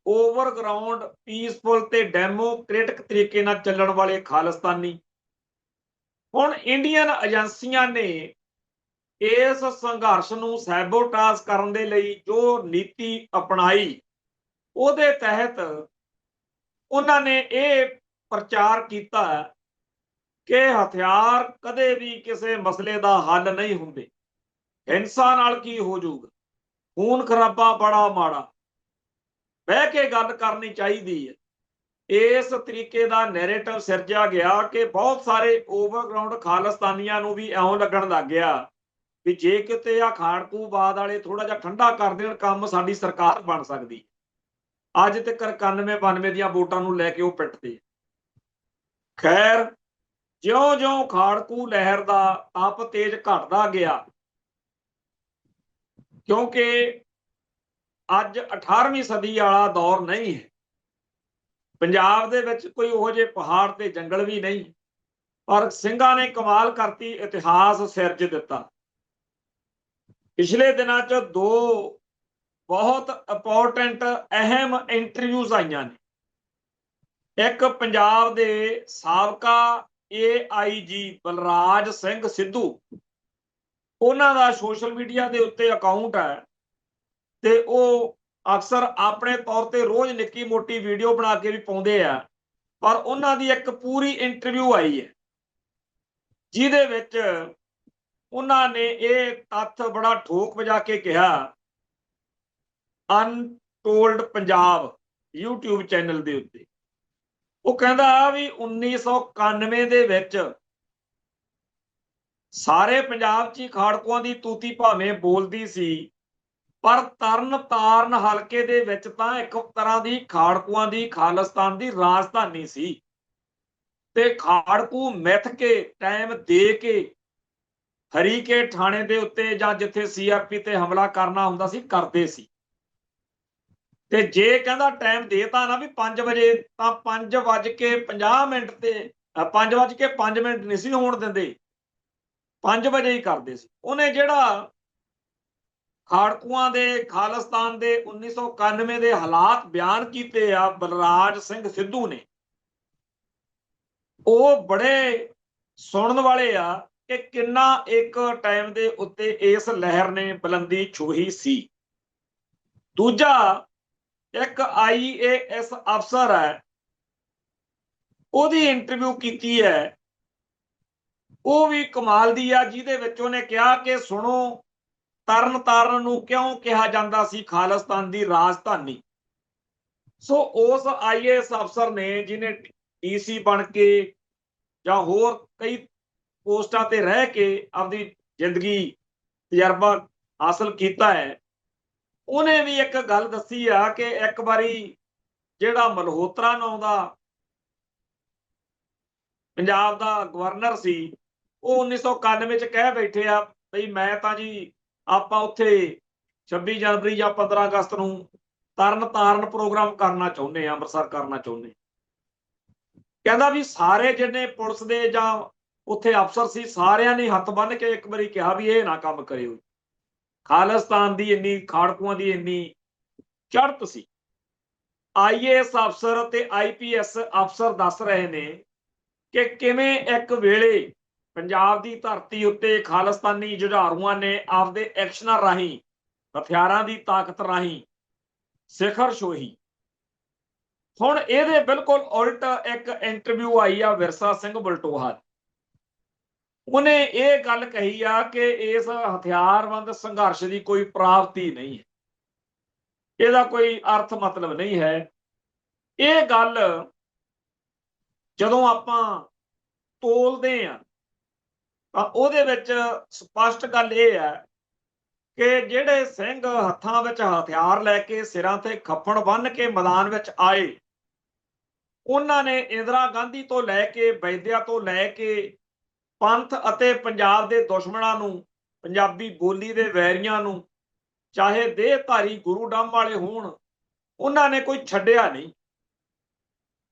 ਓਵਰਗਰਾਉਂਡ ਪੀਸਫੁਲ ਤੇ ਡੈਮੋਕ੍ਰੈਟਿਕ ਤਰੀਕੇ ਨਾਲ ਚੱਲਣ ਵਾਲੇ ਖਾਲਿਸਤਾਨੀ। ਹੁਣ ਇੰਡੀਅਨ ਏਜੰਸੀਆਂ ਨੇ ਇਸ ਸੰਘਰਸ਼ ਨੂੰ ਸੈਬੋਟਾਜ ਕਰਨ ਦੇ ਲਈ ਜੋ ਨੀਤੀ ਅਪਣਾਈ, ਉਹਦੇ ਤਹਿਤ ਉਹਨਾਂ ਨੇ ਇਹ ਪ੍ਰਚਾਰ ਕੀਤਾ ਕਿ ਹਥਿਆਰ ਕਦੇ ਵੀ ਕਿਸੇ ਮਸਲੇ ਦਾ ਹੱਲ ਨਹੀਂ ਹੁੰਦੇ, ਹਿੰਸਾ ਨਾਲ ਕੀ ਹੋ ਜਾਊਗਾ, ਖੂਨ ਖਰਾਬਾ ਬੜਾ ਮਾੜਾ, ਬਹਿ ਕੇ ਗੱਲ ਕਰਨੀ ਚਾਹੀਦੀ ਹੈ। ਇਸ ਤਰੀਕੇ ਦਾ ਨੈਰੇਟਿਵ ਸਿਰਜਿਆ ਗਿਆ ਕਿ ਬਹੁਤ ਸਾਰੇ ਓਵਰਗਰਾਉਂਡ ਖਾਲਿਸਤਾਨੀਆਂ ਨੂੰ ਵੀ ਇਉਂ ਲੱਗਣ ਲੱਗ ਗਿਆ ਵੀ ਜੇ ਕਿਤੇ ਆ ਖਾੜਕੂਵਾਦ ਵਾਲੇ ਥੋੜਾ ਜਿਹਾ ਠੰਡਾ ਕਰ ਦੇਣ ਕੰਮ, ਸਾਡੀ ਸਰਕਾਰ ਬਣ ਸਕਦੀ। ਅੱਜ ਤੱਕ 91-92 ਦੀਆਂ ਵੋਟਾਂ ਨੂੰ ਲੈ ਕੇ ਉਹ ਪਿੱਟਦੇ। ਖੈਰ ਜਿਉਂ-ਜਿਉਂ ਖਾੜਕੂ ਲਹਿਰ ਦਾ ਤਪ ਤੇਜ ਘਟਦਾ ਗਿਆ, ਕਿਉਂਕਿ ਅੱਜ 18ਵੀਂ ਸਦੀ ਵਾਲਾ ਦੌਰ ਨਹੀਂ ਹੈ। ਪੰਜਾਬ ਦੇ ਵਿੱਚ ਕੋਈ ਉਹੋ ਜਿਹੇ ਪਹਾੜ ਤੇ ਜੰਗਲ ਵੀ ਨਹੀਂ, ਪਰ ਸਿੰਘਾਂ ਨੇ ਕਮਾਲ ਕਰਤੀ, ਇਤਿਹਾਸ ਸਿਰਜ ਦਿੱਤਾ। ਪਿਛਲੇ ਦਿਨਾਂ 'ਚ ਦੋ ਬਹੁਤ ਇੰਪੋਰਟੈਂਟ ਅਹਿਮ ਇੰਟਰਵਿਊਜ਼ ਆਈਆਂ ਨੇ। ਇੱਕ ਪੰਜਾਬ ਦੇ ਸਾਬਕਾ AIG ਬਲਰਾਜ ਸਿੰਘ ਸਿੱਧੂ, ਉਹਨਾਂ ਦਾ ਸੋਸ਼ਲ ਮੀਡੀਆ ਦੇ ਉੱਤੇ ਅਕਾਊਂਟ ਹੈ ਤੇ ਉਹ ਅਕਸਰ ਆਪਣੇ ਤੌਰ ਤੇ ਰੋਜ਼ ਨਿੱਕੀ ਮੋਟੀ ਵੀਡੀਓ ਬਣਾ ਕੇ ਵੀ ਪਾਉਂਦੇ ਆ, ਪਰ ਉਹਨਾਂ ਦੀ ਇੱਕ ਪੂਰੀ ਇੰਟਰਵਿਊ ਆਈ ਹੈ ਜਿਹਦੇ ਵਿੱਚ ਉਹਨਾਂ ਨੇ ਇਹ ਤੱਥ ਬੜਾ ਠੋਕ ਵਜਾ ਕੇ ਕਿਹਾ, ਅਨਟੋਲਡ ਪੰਜਾਬ YouTube ਚੈਨਲ ਦੇ ਉੱਤੇ। ਉਹ ਕਹਿੰਦਾ ਵੀ 1991 ਦੇ ਵਿੱਚ ਸਾਰੇ ਪੰਜਾਬ 'ਚ ਹੀ ਖਾੜਕੂਆਂ ਦੀ ਤੂਤੀ ਭਾਵੇਂ ਬੋਲਦੀ ਸੀ, ਪਰ ਤਰਨ ਤਾਰਨ ਹਲਕੇ ਦੇ ਵਿੱਚ ਤਾਂ ਇੱਕ ਤਰ੍ਹਾਂ ਦੀ ਖਾੜਕੂਆਂ ਦੀ ਖਾਲਿਸਤਾਨ ਦੀ ਰਾਜਧਾਨੀ ਸੀ ਤੇ ਖਾੜਕੂ ਮਿੱਥ ਕੇ ਟਾਈਮ ਦੇ ਕੇ ਹਰੀਕੇ ਥਾਣੇ ਦੇ ਉੱਤੇ ਜਾਂ ਜਿੱਥੇ CRP ਤੇ ਹਮਲਾ ਕਰਨਾ ਹੁੰਦਾ ਸੀ ਕਰਦੇ ਸੀ। ਤੇ ਜੇ ਕਹਿੰਦਾ ਟਾਈਮ ਦੇਤਾ ਨਾ ਵੀ 5 ਵਜੇ, ਤਾਂ 5:50 ਤੇ 5:05 ਨਹੀਂ ਸੀ ਹੋਣ ਦਿੰਦੇ, 5 ਵਜੇ ਹੀ ਕਰਦੇ ਸੀ। ਉਹਨੇ ਜਿਹੜਾ ਖਾੜਕੂਆਂ ਦੇ ਖਾਲਿਸਤਾਨ ਦੇ 1991 ਦੇ ਹਾਲਾਤ ਬਿਆਨ ਕੀਤੇ ਆ ਬਲਰਾਜ ਸਿੰਘ ਸਿੱਧੂ ਨੇ, ਉਹ ਬੜੇ ਸੁਣਨ ਵਾਲੇ ਆ ਕਿ ਕਿੰਨਾ ਇੱਕ ਟਾਈਮ ਦੇ ਉੱਤੇ ਇਸ ਲਹਿਰ ਨੇ ਬੁਲੰਦੀ ਛੂਹੀ ਸੀ। ਦੂਜਾ, ਇੱਕ IAS ਅਫਸਰ ਹੈ, ਉਹਦੀ ਇੰਟਰਵਿਊ ਕੀਤੀ ਹੈ, ਉਹ ਵੀ ਕਮਾਲ ਦੀ ਆ, ਜਿਹਦੇ ਵਿੱਚ ਉਹਨੇ ਕਿਹਾ ਕਿ ਸੁਣੋ, ਤਰਨ ਤਾਰਨ ਨੂੰ ਕਿਉਂ ਕਿਹਾ ਜਾਂਦਾ ਸੀ ਖਾਲਿਸਤਾਨ ਦੀ ਰਾਜਧਾਨੀ। ਸੋ ਉਸ IAS ਅਫਸਰ ਨੇ, ਜਿਹਨੇ DC ਬਣ ਕੇ ਜਾਂ ਹੋਰ ਕਈ ਪੋਸਟਾਂ ਤੇ ਰਹਿ ਕੇ ਆਪਦੀ ਜ਼ਿੰਦਗੀ ਤਜਰਬਾ ਹਾਸਲ ਕੀਤਾ ਹੈ, ਉਹਨੇ ਵੀ ਇੱਕ ਗੱਲ ਦੱਸੀ ਆ ਕਿ ਇੱਕ ਵਾਰੀ ਜਿਹੜਾ ਮਲਹੋਤਰਾ ਨਾਂ ਦਾ ਪੰਜਾਬ ਦਾ ਗਵਰਨਰ ਸੀ, ਉਹ 1991 ਚ ਕਹਿ ਬੈਠੇ ਆ ਬਈ ਮੈਂ ਤਾਂ ਜੀ, ਆਪਾਂ ਉੱਥੇ 26 ਜਨਵਰੀ ਜਾਂ 15 ਅਗਸਤ ਨੂੰ ਤਰਨ ਤਾਰਨ ਪ੍ਰੋਗਰਾਮ ਕਰਨਾ ਚਾਹੁੰਦੇ ਆ, ਅੰਮ੍ਰਿਤਸਰ ਕਰਨਾ ਚਾਹੁੰਦੇ। ਕਹਿੰਦਾ ਵੀ ਸਾਰੇ ਜਿੰਨੇ ਪੁਲਿਸ ਦੇ ਜਾਂ ਉੱਥੇ ਅਫਸਰ ਸੀ, ਸਾਰਿਆਂ ਨੇ ਹੱਥ ਬੰਨ ਕੇ ਇੱਕ ਵਾਰੀ ਕਿਹਾ ਵੀ ਇਹ ਨਾ ਕੰਮ ਕਰਿਓ। ਖਾਲਿਸਤਾਨ ਦੀ ਇੰਨੀ, ਖਾੜਕੂਆਂ ਦੀ ਇੰਨੀ ਚੜ੍ਹਤ ਸੀ। IAS ਅਫਸਰ ਤੇ IPS ਅਫਸਰ ਦੱਸ ਰਹੇ ਨੇ ਕਿ ਕਿਵੇਂ ਇੱਕ ਵੇਲੇ ਪੰਜਾਬ ਦੀ ਧਰਤੀ ਉੱਤੇ ਖਾਲਿਸਤਾਨੀ ਜੁਝਾਰੂਆਂ ਨੇ ਆਪਦੇ ਐਕਸ਼ਨਾਂ ਰਾਹੀਂ, ਹਥਿਆਰਾਂ ਦੀ ਤਾਕਤ ਰਾਹੀਂ ਸਿਖਰ ਛੋਹੀ। ਹੁਣ ਇਹਦੇ ਬਿਲਕੁਲ ਉਲਟ ਇੱਕ ਇੰਟਰਵਿਊ ਆਈ ਆ ਵਿਰਸਾ ਸਿੰਘ ਬਲਟੋਹਾ, ਉਹਨੇ ਇਹ ਗੱਲ ਕਹੀ ਆ ਕਿ ਇਸ ਹਥਿਆਰਬੰਦ ਸੰਘਰਸ਼ ਦੀ ਕੋਈ ਪ੍ਰਾਪਤੀ ਨਹੀਂ ਹੈ, ਇਹਦਾ ਕੋਈ ਅਰਥ ਮਤਲਬ ਨਹੀਂ ਹੈ। ਇਹ ਗੱਲ ਜਦੋਂ ਆਪਾਂ ਤੋਲਦੇ ਆ ਤਾਂ ਉਹਦੇ ਵਿੱਚ ਸਪਸ਼ਟ ਗੱਲ ਇਹ ਹੈ ਕਿ ਜਿਹੜੇ ਸਿੰਘ ਹੱਥਾਂ ਵਿੱਚ ਹਥਿਆਰ ਲੈ ਕੇ, ਸਿਰਾਂ ਤੇ ਖੱਫਣ ਬੰਨ੍ਹ ਕੇ ਮੈਦਾਨ ਵਿੱਚ ਆਏ, ਉਹਨਾਂ ਨੇ ਇੰਦਰਾ ਗਾਂਧੀ ਤੋਂ ਲੈ ਕੇ, ਵੈਦਿਆ ਤੋਂ ਲੈ ਕੇ, ਪੰਥ ਅਤੇ ਪੰਜਾਬ ਦੇ ਦੁਸ਼ਮਣਾਂ ਨੂੰ, ਪੰਜਾਬੀ ਬੋਲੀ ਦੇ ਵੈਰੀਆਂ ਨੂੰ, ਚਾਹੇ ਦੇਹਧਾਰੀ ਗੁਰੂ ਡੰਮ ਵਾਲੇ ਹੋਣ, ਉਹਨਾਂ ਨੇ ਕੋਈ ਛੱਡਿਆ ਨਹੀਂ।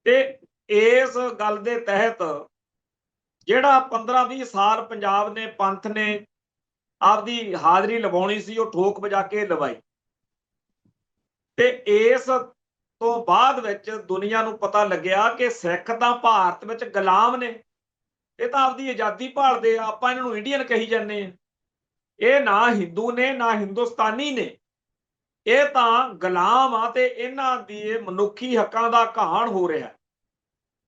ਤੇ ਇਸ ਗੱਲ ਦੇ ਤਹਿਤ ਜਿਹੜਾ 15-20 ਸਾਲ ਪੰਜਾਬ ਨੇ, ਪੰਥ ਨੇ ਆਪਦੀ ਹਾਜ਼ਰੀ ਲਵਾਉਣੀ ਸੀ, ਉਹ ਠੋਕ ਵਜਾ ਕੇ ਲਵਾਈ। ਤੇ ਇਸ ਤੋਂ ਬਾਅਦ ਵਿੱਚ ਦੁਨੀਆ ਨੂੰ ਪਤਾ ਲੱਗਿਆ ਕਿ ਸਿੱਖ ਤਾਂ ਭਾਰਤ ਵਿੱਚ ਗੁਲਾਮ ਨੇ, ਇਹ ਤਾਂ ਆਪਦੀ ਆਜ਼ਾਦੀ ਭਾਲਦੇ ਆ, ਆਪਾਂ ਇਹਨਾਂ ਨੂੰ ਇੰਡੀਅਨ ਕਹੀ ਜਾਂਦੇ ਆ। ਇਹ ਨਾ ਹਿੰਦੂ ਨੇ, ਨਾ ਹਿੰਦੁਸਤਾਨੀ ਨੇ, ਇਹ ਤਾਂ ਗੁਲਾਮ ਆ ਤੇ ਇਹਨਾਂ ਦੀ ਮਨੁੱਖੀ ਹੱਕਾਂ ਦਾ ਘਾਣ ਹੋ ਰਿਹਾ।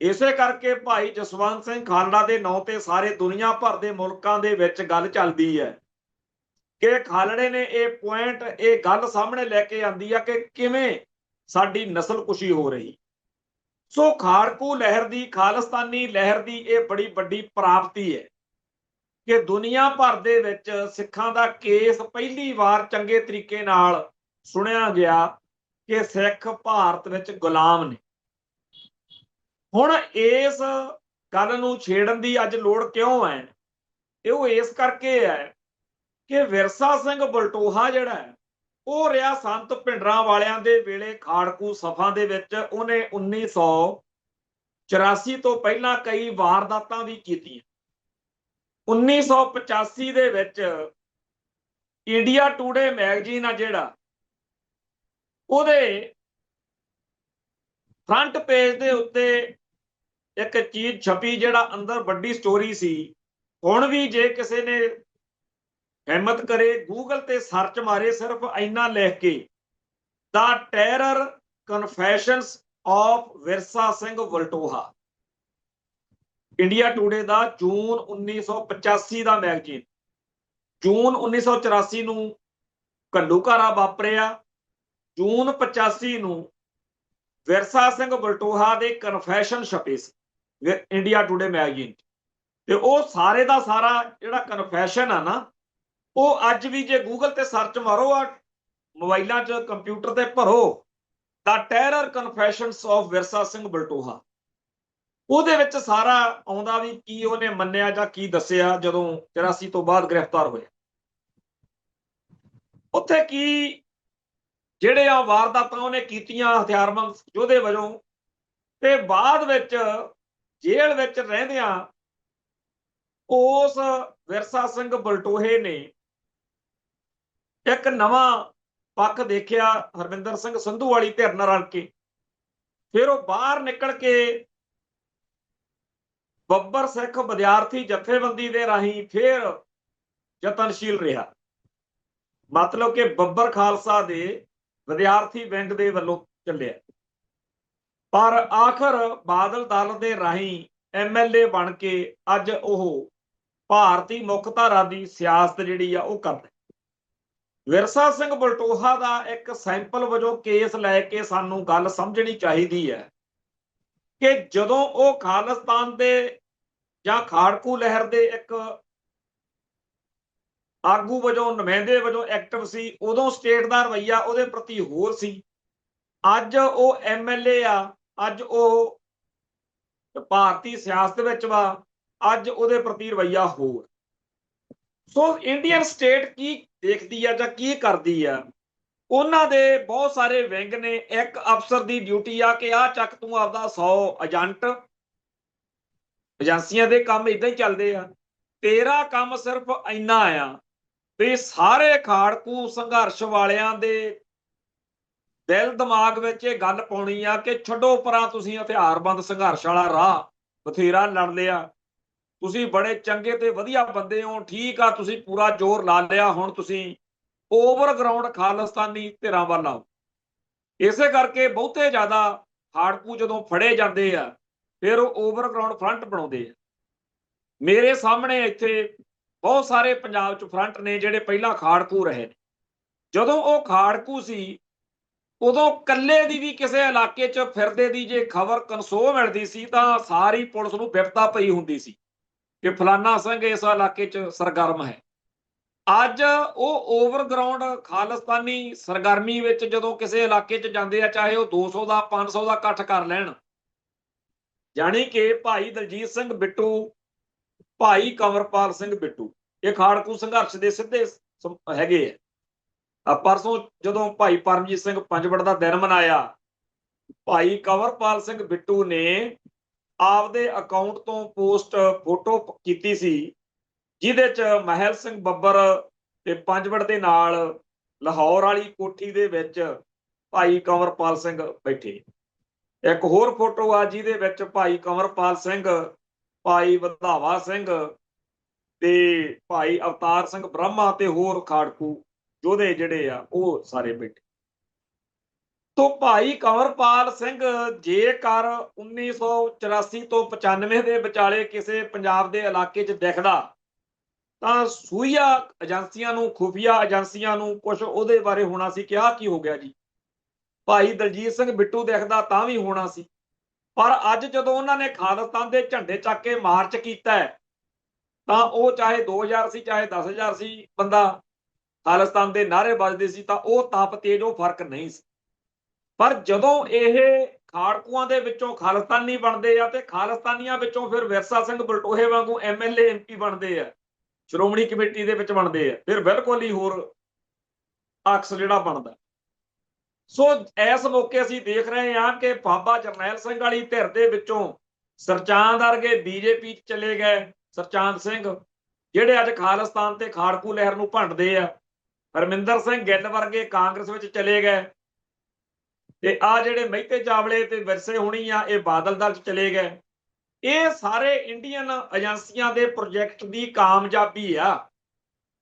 ਇਸੇ ਕਰਕੇ ਭਾਈ ਜਸਵੰਤ ਸਿੰਘ ਖਾਲੜਾ ਦੇ ਨਾਂ ਤੇ ਸਾਰੇ ਦੁਨੀਆ ਭਰ ਦੇ ਮੁਲਕਾਂ ਦੇ ਵਿੱਚ ਗੱਲ ਚੱਲਦੀ ਹੈ ਕਿ ਖਾਲੜੇ ਨੇ ਇਹ ਪੁਆਇੰਟ, ਇਹ ਗੱਲ ਸਾਹਮਣੇ ਲੈ ਕੇ ਆਂਦੀ ਆ ਕਿ ਕਿਵੇਂ ਸਾਡੀ ਨਸਲਕੁਸ਼ੀ ਹੋ ਰਹੀ। ਸੋ ਖਾੜਕੂ ਲਹਿਰ ਦੀ, ਖਾਲਿਸਤਾਨੀ ਲਹਿਰ ਦੀ ਇਹ ਬੜੀ ਵੱਡੀ ਪ੍ਰਾਪਤੀ ਹੈ ਕਿ ਦੁਨੀਆ ਭਰ ਦੇ ਵਿੱਚ ਸਿੱਖਾਂ ਦਾ ਕੇਸ ਪਹਿਲੀ ਵਾਰ ਚੰਗੇ ਤਰੀਕੇ ਨਾਲ ਸੁਣਿਆ ਗਿਆ ਕਿ ਸਿੱਖ ਭਾਰਤ ਵਿੱਚ ਗੁਲਾਮ ਨੇ। ਹੁਣ ਇਸ ਗੱਲ ਨੂੰ ਛੇੜਨ ਦੀ ਅੱਜ ਲੋੜ ਕਿਉਂ ਹੈ? ਇਹ ਇਸ ਕਰਕੇ ਹੈ ਕਿ ਵਿਰਸਾ ਸਿੰਘ ਬਲਟੋਹਾ ਜਿਹੜਾ ਹੈ, ਉਹ ਰਿਹਾ ਸੰਤ ਭਿੰਡਰਾਂ ਵਾਲਿਆਂ ਦੇ ਵੇਲੇ ਖਾੜਕੂ ਸਫਾ ਦੇ ਵਿੱਚ। ਉਹਨੇ 1984 ਤੋਂ ਪਹਿਲਾਂ ਕਈ ਵਾਰਦਾਤਾਂ ਵੀ ਕੀਤੀਆਂ। 1985 ਦੇ ਵਿੱਚ ਇੰਡੀਆ ਟੂਡੇ ਮੈਗਜ਼ੀਨ ਆ ਜਿਹੜਾ, ਉਹਦੇ ਫਰੰਟ ਪੇਜ ਦੇ ਉੱਤੇ ਇੱਕ ਚੀਜ਼ ਛਪੀ, ਜਿਹੜਾ ਅੰਦਰ ਵੱਡੀ ਸਟੋਰੀ ਸੀ। ਹੁਣ ਵੀ ਜੇ ਕਿਸੇ ਨੇ ਹਿੰਮਤ ਕਰੇ, ਗੂਗਲ ਤੇ ਸਰਚ ਮਾਰੇ, ਸਿਰਫ ਇੰਨਾ ਲਿਖ ਕੇ, ਦਾ terror ਕਨਫੈਸ਼ਨਸ of Virsa Singh Baltoha, India today the June 1985 the magazine. ਜੂਨ 1984 ਨੂੰ ਘੱਲੂਘਾਰਾ ਵਾਪਰਿਆ, ਜੂਨ 85 ਨੂੰ ਵਿਰਸਾ ਸਿੰਘ ਬਲਟੋਹਾ ਦੇ ਕਨਫੈਸ਼ਨ ਛਪੇ ਸੀ ਇੰਡੀਆ ਟੂਡੇ ਮੈਗਜ਼ੀਨ। ਤੇ ਉਹ ਸਾਰੇ ਦਾ ਸਾਰਾ ਜਿਹੜਾ ਕਨਫੈਸ਼ਨ ਆ ਨਾ, ਉਹ ਅੱਜ ਵੀ ਜੇ ਗੂਗਲ ਤੇ ਸਰਚ ਮਾਰੋ, ਆ ਮੋਬਾਈਲਾਂ 'ਚ, ਕੰਪਿਊਟਰ ਤੇ ਭਰੋ, ਦਾ ਟੈਰਰ ਕਨਫੈਸ਼ਨਸ ਆਫ ਵਿਰਸਾ ਸਿੰਘ ਬਲਟੋਹਾ, ਉਹਦੇ ਵਿੱਚ ਸਾਰਾ ਆਉਂਦਾ ਵੀ ਕੀ ਉਹਨੇ ਮੰਨਿਆ ਜਾਂ ਕੀ ਦੱਸਿਆ ਜਦੋਂ 84 ਤੋਂ ਬਾਅਦ ਗ੍ਰਿਫਤਾਰ ਹੋਇਆ। ਉੱਥੇ ਕੀ ਜਿਹੜੇ ਆ ਵਾਰਦਾਤਾਂ ਉਹਨੇ ਕੀਤੀਆਂ ਹਥਿਆਰਬੰਦ ਯੋਧੇ ਵਜੋਂ, ਤੇ ਬਾਅਦ ਵਿੱਚ ਜੇਲ੍ਹ ਵਿੱਚ ਰਹਿੰਦਿਆਂ ਉਸ ਵਿਰਸਾ ਸਿੰਘ ਬਲਟੋਹੇ ਨੇ ਇੱਕ ਨਵਾਂ ਪੱਖ ਦੇਖਿਆ ਹਰਮਿੰਦਰ ਸਿੰਘ ਸੰਧੂ ਵਾਲੀ ਧਿਰ ਨਾਲ ਰਲ ਕੇ। ਫਿਰ ਉਹ ਬਾਹਰ ਨਿਕਲ ਕੇ ਬੱਬਰ ਸਿੱਖ ਵਿਦਿਆਰਥੀ ਜਥੇਬੰਦੀ ਦੇ ਰਾਹੀਂ ਫਿਰ ਯਤਨਸ਼ੀਲ ਰਿਹਾ। ਮਤਲਬ ਕਿ ਬੱਬਰ ਖਾਲਸਾ ਦੇ ਵਿਦਿਆਰਥੀ ਵਿੰਗ ਦੇ ਵੱਲੋਂ ਚੱਲਿਆ, ਪਰ ਆਖਰ ਬਾਦਲ ਦਲ ਦੇ ਰਾਹੀਂ ਐਮਐਲਏ ਬਣ ਕੇ ਅੱਜ ਉਹ ਭਾਰਤੀ ਮੁੱਖ ਧਾਰਾ ਦੀ ਸਿਆਸਤ ਜਿਹੜੀ ਆ ਉਹ ਕਰਦਾ। ਵਿਰਸਾ ਸਿੰਘ ਬਲਟੋਹਾ ਦਾ ਇੱਕ ਸੈਂਪਲ ਵਜੋਂ ਕੇਸ ਲੈ ਕੇ ਸਾਨੂੰ ਗੱਲ ਸਮਝਣੀ ਚਾਹੀਦੀ ਹੈ ਕਿ ਜਦੋਂ ਉਹ ਖਾਲਿਸਤਾਨ ਦੇ ਜਾਂ ਖਾੜਕੂ ਲਹਿਰ ਦੇ ਇੱਕ ਆਗੂ ਵਜੋਂ, ਨੁਮਾਇੰਦੇ ਵਜੋਂ ਐਕਟਿਵ ਸੀ, ਉਦੋਂ ਸਟੇਟ ਦਾ ਰਵੱਈਆ ਉਹਦੇ ਪ੍ਰਤੀ ਹੋਰ ਸੀ। ਅੱਜ ਉਹ ਐਮਐਲਏ ਆ, ਅੱਜ ਉਹ ਭਾਰਤੀ ਸਿਆਸਤ ਵਿੱਚ ਵਾ, ਅੱਜ ਉਹਦੇ ਪ੍ਰਤੀ ਰਵੱਈਆ ਹੋਰ। ਸੋ ਇੰਡੀਅਨ ਸਟੇਟ ਕੀ ਦੇਖਦੀ ਆ ਜਾਂ ਕੀ ਕਰਦੀ ਆ, ਉਹਨਾਂ ਦੇ ਬਹੁਤ ਸਾਰੇ ਵਿੰਗ ਨੇ। ਇੱਕ ਅਫਸਰ ਦੀ ਡਿਊਟੀ ਆ ਕਿ ਆਹ ਚੱਕ ਤੂੰ ਆਪਦਾ 100 ਏਜੰਟ, ਏਜੰਸੀਆਂ ਦੇ ਕੰਮ ਇਦਾਂ ਹੀ ਚੱਲਦੇ ਆ, ਤੇਰਾ ਕੰਮ ਸਿਰਫ ਇੰਨਾ ਆ ਵੀ ਸਾਰੇ ਖਾੜਕੂ ਸੰਘਰਸ਼ ਵਾਲਿਆਂ ਦੇ ਦਿਲ ਦਿਮਾਗ ਵਿੱਚ ਇਹ ਗੱਲ ਪਾਉਣੀ ਆ ਕਿ ਛੱਡੋ ਪਰਾਂ, ਤੁਸੀਂ ਹਥਿਆਰਬੰਦ ਸੰਘਰਸ਼ ਵਾਲਾ ਰਾਹ ਬਥੇਰਾ ਲੜ ਲਿਆ, ਤੁਸੀਂ ਬੜੇ ਚੰਗੇ ਤੇ ਵਧੀਆ ਬੰਦੇ ਹੋ, ਠੀਕ ਆ, ਤੁਸੀਂ ਪੂਰਾ ਜ਼ੋਰ ਲਾ ਲਿਆ, ਹੁਣ ਤੁਸੀਂ ਓਵਰਗਰਾਉਂਡ ਖਾਲਿਸਤਾਨੀ ਧਿਰਾਂ ਵੱਲ ਆਓ। ਇਸੇ ਕਰਕੇ ਬਹੁਤੇ ਜ਼ਿਆਦਾ ਖਾੜਕੂ ਜਦੋਂ ਫੜੇ ਜਾਂਦੇ ਆ ਫਿਰ ਉਹ ਓਵਰਗਰਾਉਂਡ ਫਰੰਟ ਬਣਾਉਂਦੇ ਆ। ਮੇਰੇ ਸਾਹਮਣੇ ਇੱਥੇ ਬਹੁਤ ਸਾਰੇ ਪੰਜਾਬ 'ਚ ਫਰੰਟ ਨੇ ਜਿਹੜੇ ਪਹਿਲਾਂ ਖਾੜਕੂ ਰਹੇ ਨੇ। ਜਦੋਂ ਉਹ ਖਾੜਕੂ ਸੀ ਉਦੋਂ ਕੱਲੇ ਦੀ ਵੀ ਕਿਸੇ ਇਲਾਕੇ 'ਚ ਫਿਰਦੇ ਦੀ ਜੇ ਖਬਰ ਕਨਸੋ ਮਿਲਦੀ ਸੀ ਤਾਂ ਸਾਰੀ ਪੁਲਿਸ ਨੂੰ ਬਿਪਤਾ ਪਈ ਹੁੰਦੀ ਸੀ ਕਿ ਫਲਾਨਾ ਸਿੰਘ ਇਸ ਇਲਾਕੇ 'ਚ ਸਰਗਰਮ ਹੈ। ਅੱਜ ਉਹ ਓਵਰਗਰਾਉਂਡ ਖਾਲਿਸਤਾਨੀ ਸਰਗਰਮੀ ਵਿੱਚ ਜਦੋਂ ਕਿਸੇ ਇਲਾਕੇ 'ਚ ਜਾਂਦੇ ਆ, ਚਾਹੇ ਉਹ 200 ਦਾ 500 ਦਾ ਇਕੱਠ ਕਰ ਲੈਣ, ਜਾਣੀ ਕਿ ਭਾਈ ਦਲਜੀਤ ਸਿੰਘ ਬਿੱਟੂ, ਭਾਈ ਕੰਵਰਪਾਲ ਸਿੰਘ ਬਿੱਟੂ, ਇਹ ਖਾੜਕੂ ਸੰਘਰਸ਼ ਦੇ ਸਿੱਧੇ ਹੈਗੇ ਆ। ਪਰਸੋਂ ਜਦੋਂ ਭਾਈ ਪਰਮਜੀਤ ਸਿੰਘ ਪੰਜਵੜ ਦਾ ਦਿਨ ਮਨਾਇਆ, ਭਾਈ ਕੰਵਰਪਾਲ ਸਿੰਘ ਬਿੱਟੂ ਨੇ ਆਪਦੇ ਅਕਾਊਂਟ ਤੋਂ ਪੋਸਟ ਫੋਟੋ ਕੀਤੀ ਸੀ ਜਿਹਦੇ 'ਚ ਮਹਿਲ ਸਿੰਘ ਬੱਬਰ ਤੇ ਪੰਜਵੜ ਦੇ ਨਾਲ ਲਾਹੌਰ ਵਾਲੀ ਕੋਠੀ ਦੇ ਵਿੱਚ ਭਾਈ ਕੰਵਰਪਾਲ ਸਿੰਘ ਬੈਠੇ। ਇੱਕ ਹੋਰ ਫੋਟੋ ਆ ਜਿਹਦੇ ਵਿੱਚ ਭਾਈ ਕੰਵਰਪਾਲ ਸਿੰਘ, ਭਾਈ ਵਧਾਵਾ ਸਿੰਘ ਤੇ ਭਾਈ ਅਵਤਾਰ ਸਿੰਘ ਬ੍ਰਹਮਾ ਤੇ ਹੋਰ ਖਾੜਕੂ ਯੋਧੇ ਜਿਹੜੇ ਆ ਉਹ ਸਾਰੇ ਬੈਠੇ। ਤੋ ਭਾਈ ਕੰਵਰਪਾਲ ਸਿੰਘ ਜੇਕਰ 1984 ਤੋਂ 95 ਦੇ ਵਿਚਾਲੇ ਕਿਸੇ ਪੰਜਾਬ ਦੇ ਇਲਾਕੇ 'ਚ ਦਿਖਦਾ ਤਾਂ ਸੂਈਆ ਏਜੰਸੀਆਂ ਨੂੰ, ਖੁਫੀਆ ਏਜੰਸੀਆਂ ਨੂੰ ਕੁਝ ਉਹਦੇ ਬਾਰੇ ਹੋਣਾ ਸੀ ਕਿ ਆਹ ਕੀ ਹੋ ਗਿਆ ਜੀ। ਭਾਈ ਦਲਜੀਤ ਸਿੰਘ ਬਿੱਟੂ ਦਿਖਦਾ ਤਾਂ ਵੀ ਹੋਣਾ ਸੀ। ਪਰ ਅੱਜ ਜਦੋਂ ਉਹਨਾਂ ਨੇ ਖਾਲਿਸਤਾਨ ਦੇ ਝੰਡੇ ਚੱਕ ਕੇ ਮਾਰਚ ਕੀਤਾ ਤਾਂ ਉਹ ਚਾਹੇ 2000 ਸੀ ਚਾਹੇ 10,000 ਸੀ ਬੰਦਾ, ਖਾਲਿਸਤਾਨ ਦੇ ਨਾਅਰੇ ਵੱਜਦੇ ਸੀ, ਤਾਂ ਉਹ ਤਪ ਤੇਜ, ਉਹ ਫਰਕ ਨਹੀਂ ਸੀ। ਪਰ ਜਦੋਂ ਇਹ ਖਾੜਕੂਆਂ ਦੇ ਵਿੱਚੋਂ ਖਾਲਿਸਤਾਨੀ ਬਣਦੇ ਆ ਤੇ ਖਾਲਿਸਤਾਨੀਆਂ ਵਿੱਚੋਂ ਫਿਰ ਵਿਰਸਾ ਸਿੰਘ ਬਲਟੋਹੇ ਵਾਂਗੂ ਐਮਐਲਏ ਐਮਪੀ ਬਣਦੇ ਆ, ਸ਼੍ਰੋਮਣੀ ਕਮੇਟੀ ਦੇ ਵਿੱਚ ਬਣਦੇ ਆ, ਫਿਰ ਬਿਲਕੁਲ ਹੀ ਹੋਰ ਅਕਸ ਜਿਹੜਾ ਬਣਦਾ। ਸੋ ਇਸ ਮੌਕੇ ਅਸੀਂ ਦੇਖ ਰਹੇ ਹਾਂ ਕਿ ਬਾਬਾ ਜਰਨੈਲ ਸਿੰਘ ਵਾਲੀ ਧਿਰ ਦੇ ਵਿੱਚੋਂ ਸਰਚਾਂਦ ਵਰਗੇ ਬੀਜੇਪੀ 'ਚ ਚਲੇ ਗਏ, ਸਰਚਾਂਦ ਸਿੰਘ ਜਿਹੜੇ ਅੱਜ ਖਾਲਿਸਤਾਨ ਤੇ ਖਾੜਕੂ ਲਹਿਰ ਨੂੰ ਭੰਡਦੇ ਆ, ਹਰਮਿੰਦਰ ਸਿੰਘ ਗਿੱਲ ਵਰਗੇ ਕਾਂਗਰਸ ਵਿੱਚ ਚਲੇ ਗਏ, ਤੇ ਆ ਜਿਹੜੇ ਮਹਿਤੇ ਚਾਵਲੇ ਤੇ ਵਿਰਸੇ ਹੋਣੀ ਆ ਇਹ ਬਾਦਲ ਦਲ 'ਚ ਚਲੇ ਗਏ। ਇਹ ਸਾਰੇ ਇੰਡੀਅਨ ਏਜੰਸੀਆਂ ਦੇ ਪ੍ਰੋਜੈਕਟ ਦੀ ਕਾਮਯਾਬੀ ਆ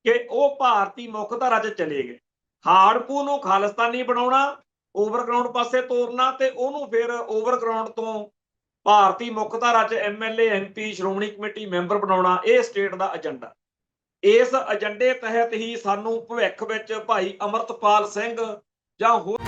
ਕਿ ਉਹ ਭਾਰਤੀ ਮੁੱਖ ਧਾਰਾ 'ਚ ਚਲੇ ਗਏ। ਖਾੜਕੂ ਨੂੰ ਖਾਲਿਸਤਾਨੀ ਬਣਾਉਣਾ, ਓਵਰਗਰਾਉਂਡ ਪਾਸੇ ਤੋਰਨਾ ਤੇ ਉਹਨੂੰ ਫਿਰ ਓਵਰਗਰਾਉਂਡ ਤੋਂ ਭਾਰਤੀ ਮੁੱਖ ਧਾਰਾ 'ਚ MLA MP Shiromani committee member ਬਣਾਉਣਾ, ਇਹ ਸਟੇਟ ਦਾ ਏਜੰਡਾ। ਇਸ ਏਜੰਡੇ ਤਹਿਤ ਹੀ ਸਾਨੂੰ ਭਵਿੱਖ ਵਿੱਚ ਭਾਈ ਅਮਰਤਪਾਲ ਸਿੰਘ ਜਾਂ ਹੋਰ